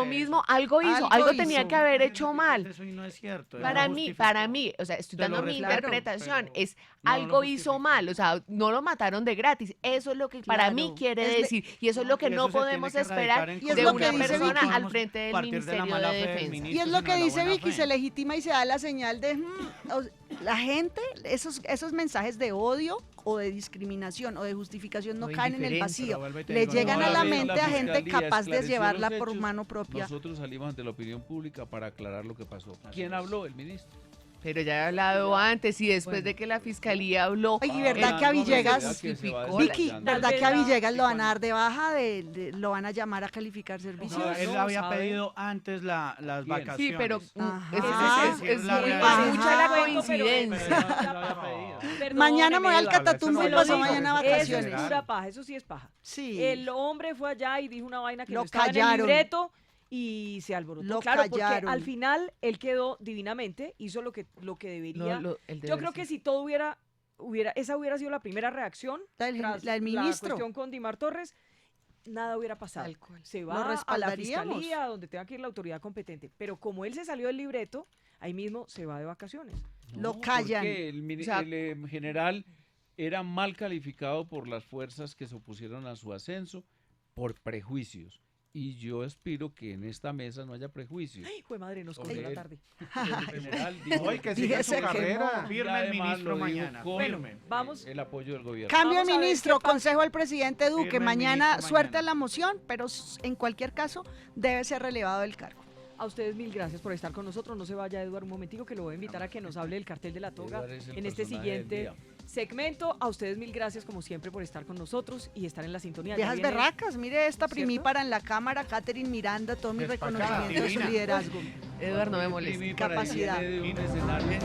Speaker 15: mismo, algo hizo, algo tenía que haber hecho mal.
Speaker 18: Eso no es cierto.
Speaker 15: Para mí, o sea, estoy dando mi interpretación, es algo hizo mal, o sea, no lo mataron de gratis, eso es lo que para mí quiere decir, y eso es lo que no podemos esperar de una persona al frente del Ministerio de Defensa.
Speaker 17: Y es lo que dice Vicky, se legitima y se da la señal de la gente, esos mensajes de odio o de discriminación o de justificación no caen en el vacío, le llegan a la mente a gente capaz de llevarla por mano propia.
Speaker 16: Nosotros salimos ante la opinión pública para aclarar lo que pasó. ¿Quién habló? El ministro.
Speaker 15: Pero ya he hablado antes y después de que la fiscalía habló.
Speaker 17: Y verdad que a Villegas, Vicky,
Speaker 15: la
Speaker 17: verdad que a Villegas lo van a dar de baja, lo van a llamar a calificar servicios.
Speaker 18: No, él había pedido antes las vacaciones.
Speaker 15: Sí, pero
Speaker 17: es
Speaker 15: mucha la coincidencia.
Speaker 17: Mañana me voy al Catatumbo y pasó mañana vacaciones.
Speaker 1: Eso es pura paja, eso sí es paja.
Speaker 17: Sí.
Speaker 1: El hombre fue allá y dijo una vaina que
Speaker 17: Lo
Speaker 1: no estaba en el
Speaker 17: callaron.
Speaker 1: libreto y se alborotó.
Speaker 17: Lo
Speaker 1: Claro,
Speaker 17: callaron.
Speaker 1: porque al final él quedó divinamente, hizo lo que debería. Yo creo que si todo esa hubiera sido la primera reacción,
Speaker 17: la del ministro.
Speaker 1: La cuestión con Dimar Torres, nada hubiera pasado. Se
Speaker 17: Lo
Speaker 1: va a la
Speaker 17: respaldaríamos.
Speaker 1: fiscalía, donde tenga que ir la autoridad competente. Pero como él se salió del libreto, ahí mismo se va de vacaciones.
Speaker 17: Lo callan.
Speaker 16: Porque el general era mal calificado por las fuerzas que se opusieron a su ascenso por prejuicios. Y yo aspiro que en esta mesa no haya prejuicios.
Speaker 1: Ay, jue madre, nos cogió la tarde.
Speaker 16: El general dijo
Speaker 5: Hoy que siga su carrera.
Speaker 18: Firme el ministro mañana.
Speaker 16: Firme.
Speaker 1: Vamos.
Speaker 16: El apoyo del gobierno.
Speaker 17: Cambio de
Speaker 1: Vamos a ver
Speaker 17: ministro,
Speaker 1: qué pasa.
Speaker 17: consejo al presidente Duque.
Speaker 18: Firme el
Speaker 17: Mañana
Speaker 18: ministro
Speaker 17: suerte
Speaker 18: mañana.
Speaker 17: a la moción, pero en cualquier caso debe ser relevado del cargo.
Speaker 1: A ustedes mil gracias por estar con nosotros. No se vaya, Eduardo, un momentico que lo voy a invitar a que nos hable del cartel de la toga
Speaker 16: Eduardo es el
Speaker 1: en este
Speaker 16: personaje del
Speaker 1: siguiente
Speaker 16: día.
Speaker 1: segmento. A ustedes mil gracias como siempre por estar con nosotros y estar en la sintonía. Ya
Speaker 17: Viejas
Speaker 1: viene-
Speaker 17: berracas, mire esta
Speaker 1: ¿Cierto?
Speaker 17: primípara en la cámara, Catherine Miranda, todo mi reconocimiento de su
Speaker 18: divina.
Speaker 17: liderazgo.
Speaker 15: Eduardo, no me molesta.
Speaker 16: Imprimí para
Speaker 17: Capacidad.
Speaker 16: que viene de un escenario.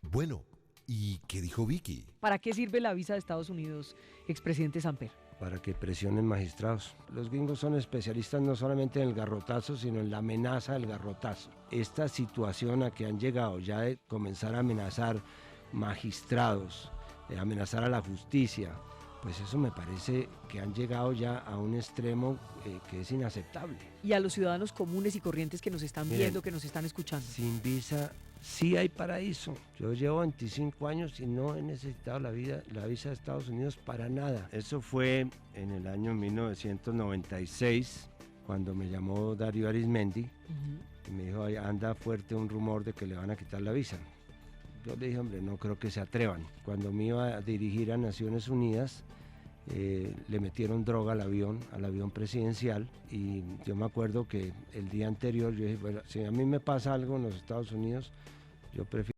Speaker 19: Bueno, ¿y qué dijo Vicky?
Speaker 1: ¿Para qué sirve la visa de Estados Unidos, expresidente Samper?
Speaker 20: Para que presionen magistrados. Los gringos son especialistas no solamente en el garrotazo, sino en la amenaza del garrotazo. Esta situación a que han llegado ya de comenzar a amenazar magistrados, amenazar a la justicia, pues eso me parece que han llegado ya a un extremo que es inaceptable.
Speaker 1: Y a los ciudadanos comunes y corrientes que nos están
Speaker 20: Miren,
Speaker 1: viendo, que nos están escuchando.
Speaker 20: Sin visa sí hay paraíso. Yo llevo 25 años y no he necesitado la visa de Estados Unidos para nada. Eso fue en el año 1996, cuando me llamó Darío Arizmendi y me dijo, "Ay, anda fuerte un rumor de que le van a quitar la visa". Yo le dije, hombre, no creo que se atrevan. Cuando me iba a dirigir a Naciones Unidas, le metieron droga al avión presidencial, y yo me acuerdo que el día anterior yo dije, bueno, si a mí me pasa algo en los Estados Unidos, yo prefiero